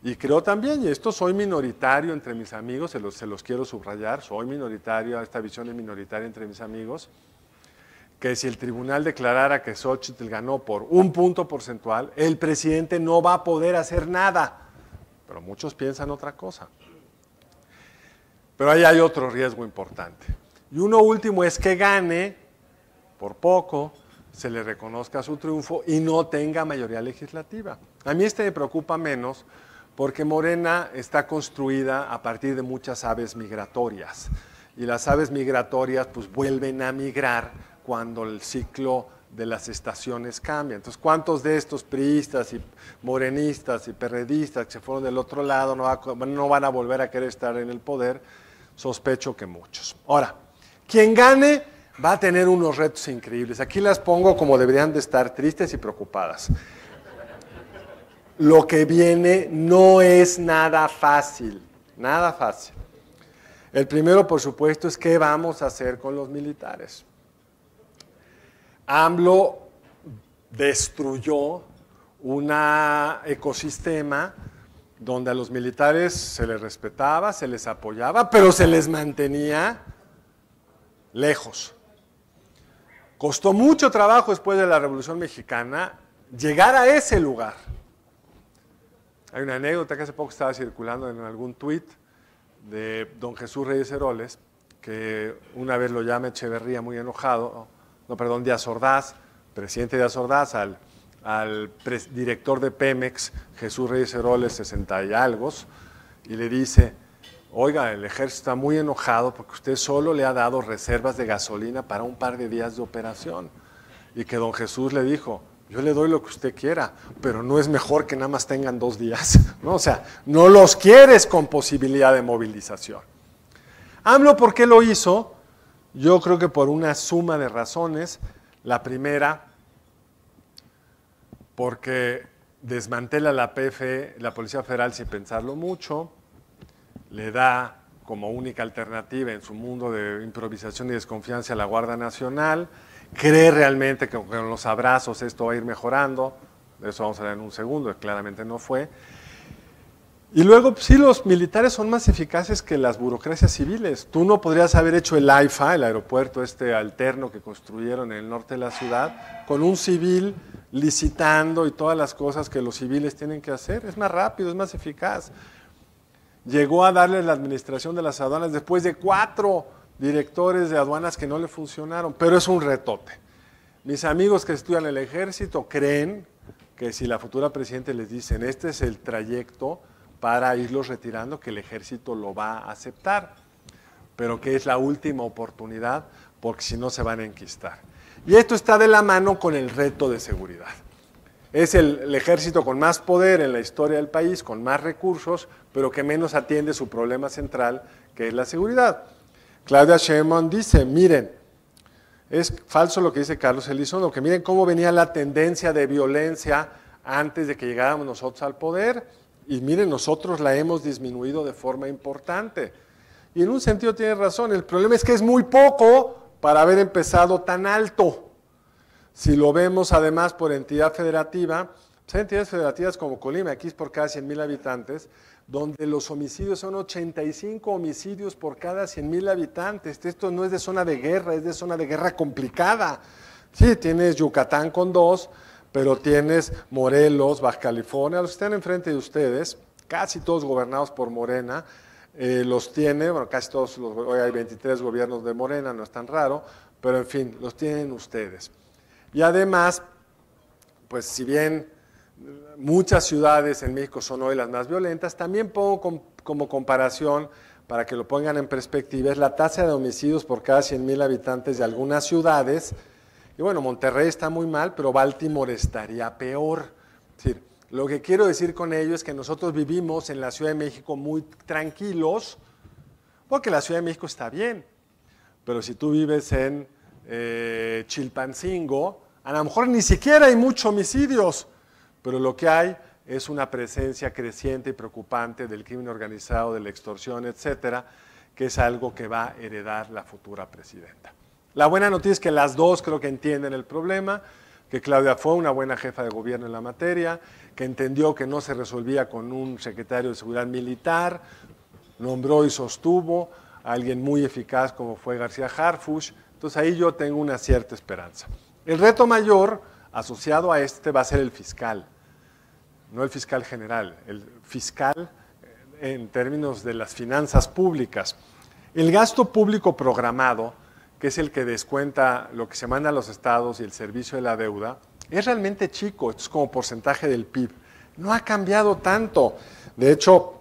Y creo también, y esto soy minoritario entre mis amigos, se los quiero subrayar, soy minoritario, esta visión es minoritaria entre mis amigos, que si el tribunal declarara que Xóchitl ganó por 1 punto porcentual, el presidente no va a poder hacer nada. Pero muchos piensan otra cosa. Pero ahí hay otro riesgo importante. Y uno último es que gane por poco, se le reconozca su triunfo y no tenga mayoría legislativa. A mí me preocupa menos porque Morena está construida a partir de muchas aves migratorias. Y las aves migratorias pues vuelven a migrar cuando el ciclo de las estaciones cambia. Entonces, ¿cuántos de estos priistas y morenistas y perredistas que se fueron del otro lado no van a volver a querer estar en el poder? Sospecho que muchos. Ahora, quien gane va a tener unos retos increíbles. Aquí las pongo como deberían de estar, tristes y preocupadas. Lo que viene no es nada fácil, nada fácil. El primero, por supuesto, es qué vamos a hacer con los militares. AMLO destruyó un ecosistema donde a los militares se les respetaba, se les apoyaba, pero se les mantenía lejos. Costó mucho trabajo después de la Revolución Mexicana llegar a ese lugar. Hay una anécdota que hace poco estaba circulando en algún tuit de don Jesús Reyes Heroles, que una vez lo llama Echeverría muy enojado, Díaz Ordaz, presidente Díaz Ordaz, al director de Pemex, Jesús Reyes Heroles, 60 y algo, y le dice, oiga, el ejército está muy enojado porque usted solo le ha dado reservas de gasolina para un par de días de operación. Y que don Jesús le dijo, yo le doy lo que usted quiera, pero no es mejor que nada más tengan 2 días, ¿no? O sea, no los quieres con posibilidad de movilización. AMLO, ¿por qué lo hizo? Yo creo que por una suma de razones. La primera, porque desmantela la PFE, la Policía Federal, sin pensarlo mucho, le da como única alternativa en su mundo de improvisación y desconfianza a la Guardia Nacional, cree realmente que con los abrazos esto va a ir mejorando, de eso vamos a hablar en un segundo, claramente no fue. Y luego, sí, los militares son más eficaces que las burocracias civiles. Tú no podrías haber hecho el AIFA, el aeropuerto alterno que construyeron en el norte de la ciudad, con un civil licitando y todas las cosas que los civiles tienen que hacer. Es más rápido, es más eficaz. Llegó a darle la administración de las aduanas después de 4 directores de aduanas que no le funcionaron, pero es un retote. Mis amigos que estudian el ejército creen que si la futura presidenta les dicen, este es el trayecto para irlos retirando, que el ejército lo va a aceptar, pero que es la última oportunidad, porque si no se van a enquistar. Y esto está de la mano con el reto de seguridad. Es el ejército con más poder en la historia del país, con más recursos, pero que menos atiende su problema central, que es la seguridad. Claudia Sheinbaum dice, miren, es falso lo que dice Carlos Elizondo, que miren cómo venía la tendencia de violencia antes de que llegáramos nosotros al poder, y miren, nosotros la hemos disminuido de forma importante. Y en un sentido tiene razón, el problema es que es muy poco para haber empezado tan alto. Si lo vemos además por entidad federativa, pues hay entidades federativas como Colima, aquí es por cada 100,000 habitantes, donde los homicidios son 85 homicidios por cada 100,000 habitantes. Esto no es de zona de guerra, es de zona de guerra complicada. Sí, tienes Yucatán con 2, pero tienes Morelos, Baja California, los que están enfrente de ustedes, casi todos gobernados por Morena, los tiene, bueno, casi todos, hoy hay 23 gobiernos de Morena, no es tan raro, pero en fin, los tienen ustedes. Y además, pues si bien muchas ciudades en México son hoy las más violentas, también pongo como comparación, para que lo pongan en perspectiva, es la tasa de homicidios por cada 100,000 habitantes de algunas ciudades. Y bueno, Monterrey está muy mal, pero Baltimore estaría peor. Es decir, lo que quiero decir con ello es que nosotros vivimos en la Ciudad de México muy tranquilos, porque la Ciudad de México está bien. Pero si tú vives en Chilpancingo, a lo mejor ni siquiera hay muchos homicidios, pero lo que hay es una presencia creciente y preocupante del crimen organizado, de la extorsión, etcétera, que es algo que va a heredar la futura presidenta. La buena noticia es que las dos creo que entienden el problema, que Claudia fue una buena jefa de gobierno en la materia, que entendió que no se resolvía con un secretario de Seguridad Militar, nombró y sostuvo a alguien muy eficaz como fue García Harfuch. Entonces ahí yo tengo una cierta esperanza. El reto mayor asociado a este va a ser el fiscal, no el fiscal general, el fiscal en términos de las finanzas públicas. El gasto público programado, que es el que descuenta lo que se manda a los estados y el servicio de la deuda, es realmente chico, esto es como porcentaje del PIB. No ha cambiado tanto. De hecho,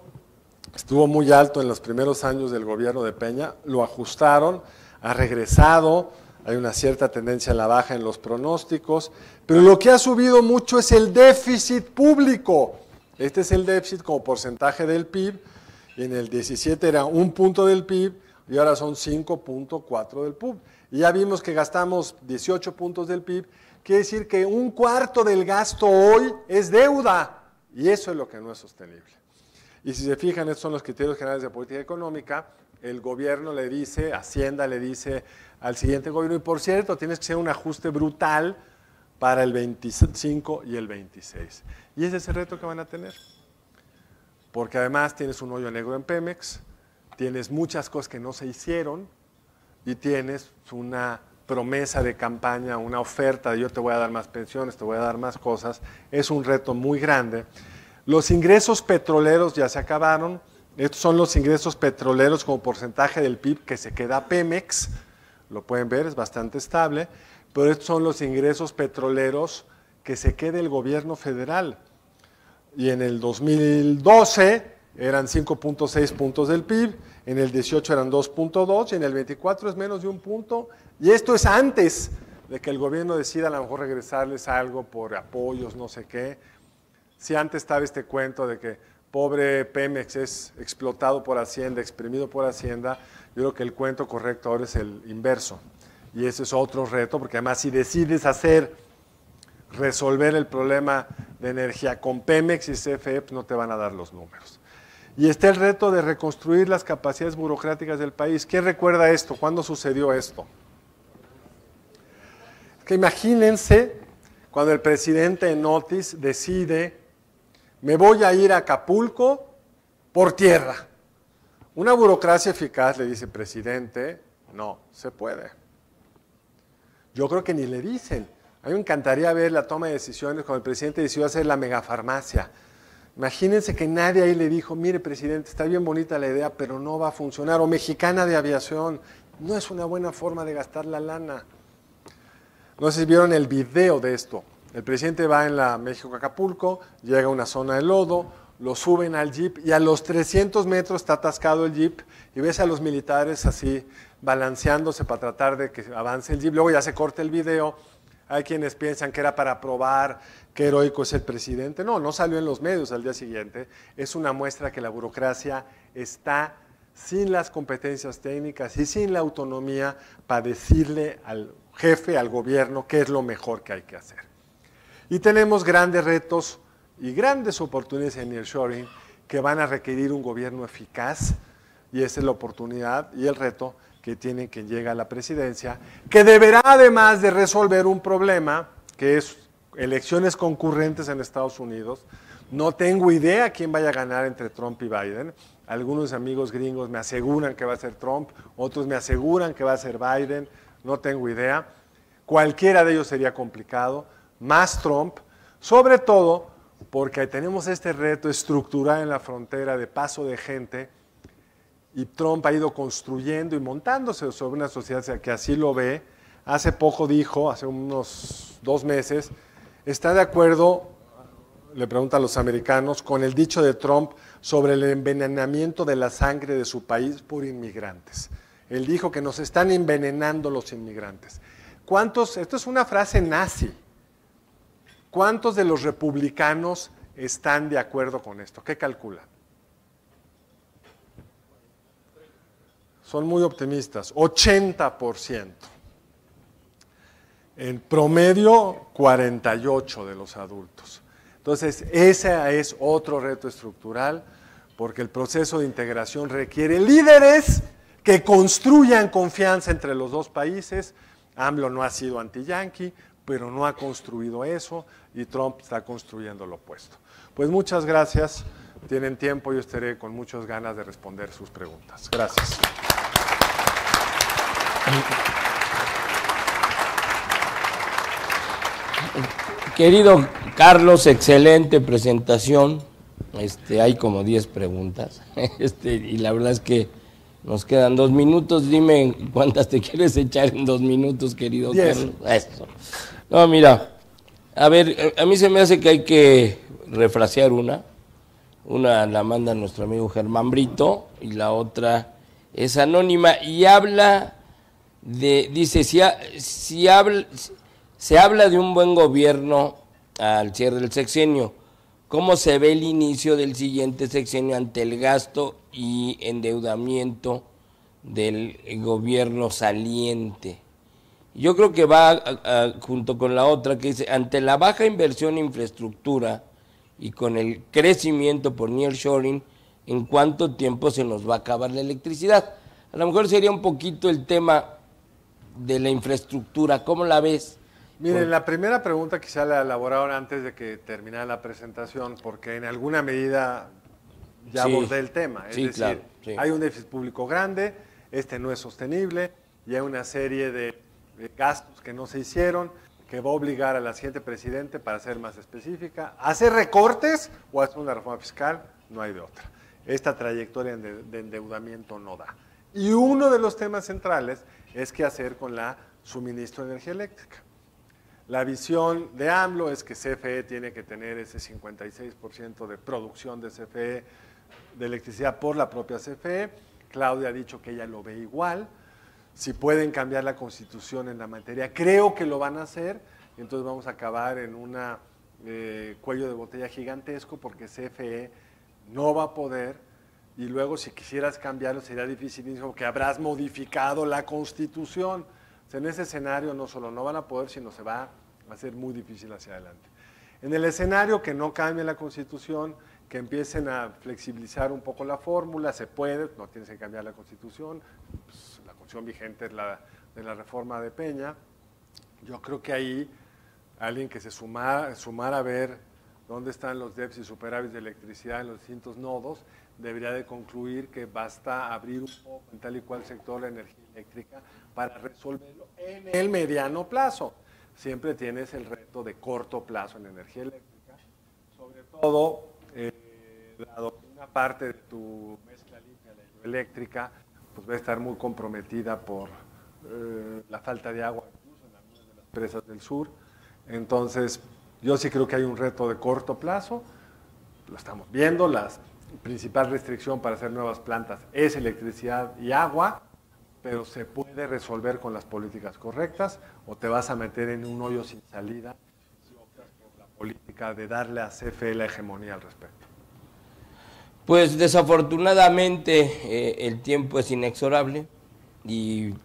estuvo muy alto en los primeros años del gobierno de Peña, lo ajustaron, ha regresado, hay una cierta tendencia a la baja en los pronósticos, pero lo que ha subido mucho es el déficit público. Este es el déficit como porcentaje del PIB, y en el 17 era 1 punto del PIB, y ahora son 5.4 del PIB. Y ya vimos que gastamos 18 puntos del PIB, quiere decir que 1/4 del gasto hoy es deuda, y eso es lo que no es sostenible. Y si se fijan, estos son los criterios generales de política económica. El gobierno le dice, Hacienda le dice al siguiente gobierno, y por cierto, tienes que hacer un ajuste brutal para el 25 y el 26. Y ese es el reto que van a tener. Porque además tienes un hoyo negro en Pemex, tienes muchas cosas que no se hicieron, y tienes una promesa de campaña, una oferta de yo te voy a dar más pensiones, te voy a dar más cosas. Es un reto muy grande. Los ingresos petroleros ya se acabaron. Estos son los ingresos petroleros como porcentaje del PIB que se queda Pemex. Lo pueden ver, es bastante estable. Pero estos son los ingresos petroleros que se queda el gobierno federal. Y en el 2012 eran 5.6 puntos del PIB, en el 18 eran 2.2 y en el 24 es menos de 1 punto. Y esto es antes de que el gobierno decida a lo mejor regresarles algo por apoyos, no sé qué. Si antes estaba este cuento de que pobre Pemex es explotado por Hacienda, exprimido por Hacienda, yo creo que el cuento correcto ahora es el inverso. Y ese es otro reto, porque además si decides resolver el problema de energía con Pemex y CFE, pues no te van a dar los números. Y está el reto de reconstruir las capacidades burocráticas del país. ¿Quién recuerda esto? ¿Cuándo sucedió esto? Que imagínense cuando el presidente en Otis decide, me voy a ir a Acapulco por tierra. Una burocracia eficaz le dice, presidente, no se puede. Yo creo que ni le dicen. A mí me encantaría ver la toma de decisiones cuando el presidente decidió hacer la megafarmacia. Imagínense que nadie ahí le dijo, mire presidente, está bien bonita la idea, pero no va a funcionar. O Mexicana de Aviación, no es una buena forma de gastar la lana. No sé si vieron el video de esto. El presidente va en la México-Acapulco, llega a una zona de lodo, lo suben al jeep y a los 300 metros está atascado el jeep y ves a los militares así balanceándose para tratar de que avance el jeep. Luego ya se corta el video. Hay quienes piensan que era para probar qué heroico es el presidente. No, no salió en los medios al día siguiente. Es una muestra que la burocracia está sin las competencias técnicas y sin la autonomía para decirle al jefe, al gobierno, qué es lo mejor que hay que hacer. Y tenemos grandes retos y grandes oportunidades en nearshoring que van a requerir un gobierno eficaz, y esa es la oportunidad y el reto que tiene quien llega a la presidencia, que deberá, además de resolver un problema, que es elecciones concurrentes en Estados Unidos. No tengo idea quién vaya a ganar entre Trump y Biden. Algunos amigos gringos me aseguran que va a ser Trump, otros me aseguran que va a ser Biden, no tengo idea. Cualquiera de ellos sería complicado, más Trump, sobre todo porque tenemos este reto estructural en la frontera de paso de gente, y Trump ha ido construyendo y montándose sobre una sociedad que así lo ve. Hace poco dijo, hace unos 2 meses, está de acuerdo, le pregunta a los americanos, con el dicho de Trump sobre el envenenamiento de la sangre de su país por inmigrantes. Él dijo que nos están envenenando los inmigrantes. ¿Cuántos? Esto es una frase nazi. ¿Cuántos de los republicanos están de acuerdo con esto? ¿Qué calculan? Son muy optimistas, 80%. En promedio, 48% de los adultos. Entonces, ese es otro reto estructural, porque el proceso de integración requiere líderes que construyan confianza entre los dos países. AMLO no ha sido anti-yanqui, pero no ha construido eso, y Trump está construyendo lo opuesto. Pues muchas gracias, tienen tiempo, yo estaré con muchas ganas de responder sus preguntas. Gracias. Querido Carlos, excelente presentación. Hay como 10 preguntas. Y la verdad es que nos quedan 2 minutos. Dime cuántas te quieres echar en 2 minutos, querido 10. Carlos. Eso. No, mira, a ver, a mí se me hace que hay que refrasear una. Una la manda nuestro amigo Germán Brito y la otra es anónima y habla de, dice, se habla de un buen gobierno al cierre del sexenio. ¿Cómo se ve el inicio del siguiente sexenio ante el gasto y endeudamiento del gobierno saliente? Yo creo que va junto con la otra que dice, ante la baja inversión en infraestructura y con el crecimiento por nearshoring, ¿en cuánto tiempo se nos va a acabar la electricidad? A lo mejor sería un poquito el tema de la infraestructura. ¿Cómo la ves? Miren, la primera pregunta quizá la elaboraron antes de que terminara la presentación, porque en alguna medida ya abordé el tema. Es decir, claro, sí. Hay un déficit público grande, no es sostenible, y hay una serie de gastos que no se hicieron, que va a obligar a la siguiente presidente, para ser más específica, a hacer recortes o a hacer una reforma fiscal. No hay de otra. Esta trayectoria de endeudamiento no da. Y uno de los temas centrales es qué hacer con la suministro de energía eléctrica. La visión de AMLO es que CFE tiene que tener ese 56% de producción de CFE, de electricidad por la propia CFE. Claudia ha dicho que ella lo ve igual. Si pueden cambiar la Constitución en la materia, creo que lo van a hacer. Entonces vamos a acabar en un cuello de botella gigantesco, porque CFE no va a poder, y luego si quisieras cambiarlo sería dificilísimo, porque habrás modificado la Constitución. En ese escenario no solo no van a poder, sino se va a hacer muy difícil hacia adelante. En el escenario que no cambie la Constitución, que empiecen a flexibilizar un poco la fórmula, se puede, no tienes que cambiar la Constitución, pues la Constitución vigente es la de la reforma de Peña. Yo creo que ahí alguien que se sumara a ver dónde están los déficits y superávits de electricidad en los distintos nodos, debería de concluir que basta abrir un poco en tal y cual sector la energía eléctrica para resolverlo en el mediano plazo. Siempre tienes el reto de corto plazo en energía eléctrica, sobre todo dado que una parte de tu mezcla limpia de hidroeléctrica pues va a estar muy comprometida por la falta de agua, incluso en algunas de las presas del sur. Entonces, yo sí creo que hay un reto de corto plazo. lo estamos viendo, la principal restricción para hacer nuevas plantas es electricidad y agua, pero se puede resolver con las políticas correctas, o te vas a meter en un hoyo sin salida si optas por la política de darle a CFE la hegemonía al respecto. Pues desafortunadamente el tiempo es inexorable y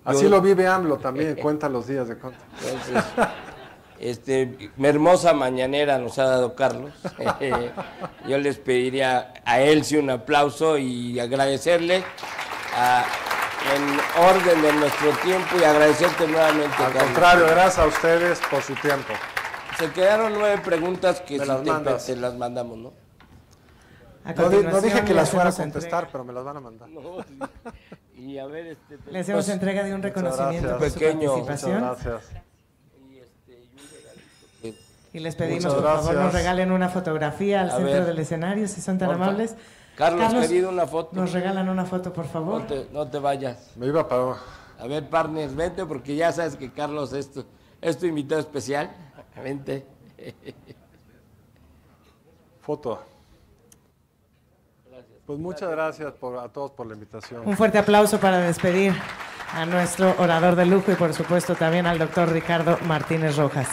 así lo vive AMLO también, cuenta los días de conta. Entonces, hermosa mañanera nos ha dado Carlos. Yo les pediría a él sí un aplauso y agradecerle en orden de nuestro tiempo y agradecerte nuevamente, Al Carlos. contrario, gracias a ustedes por su tiempo. Se quedaron 9 preguntas que Me si las te mandas. te las mandamos, ¿no? No dije que las fuera a hacemos contestar, entrega. pero me las van a mandar. No, y a ver, Le hacemos entrega de un reconocimiento por gracias. su Pequeño. participación. Muchas gracias. Y les pedimos, Muchas por favor, gracias. nos regalen una fotografía al A centro ver. del escenario, si son tan Porfa. amables. Carlos, querido, una foto. Nos regalan una foto, por favor. No te vayas. Me iba para... A ver, partners, vente porque ya sabes que Carlos es tu invitado especial. Vente. Foto. Pues muchas gracias a todos por la invitación. Un fuerte aplauso para despedir a nuestro orador de lujo y, por supuesto, también al doctor Ricardo Martínez Rojas.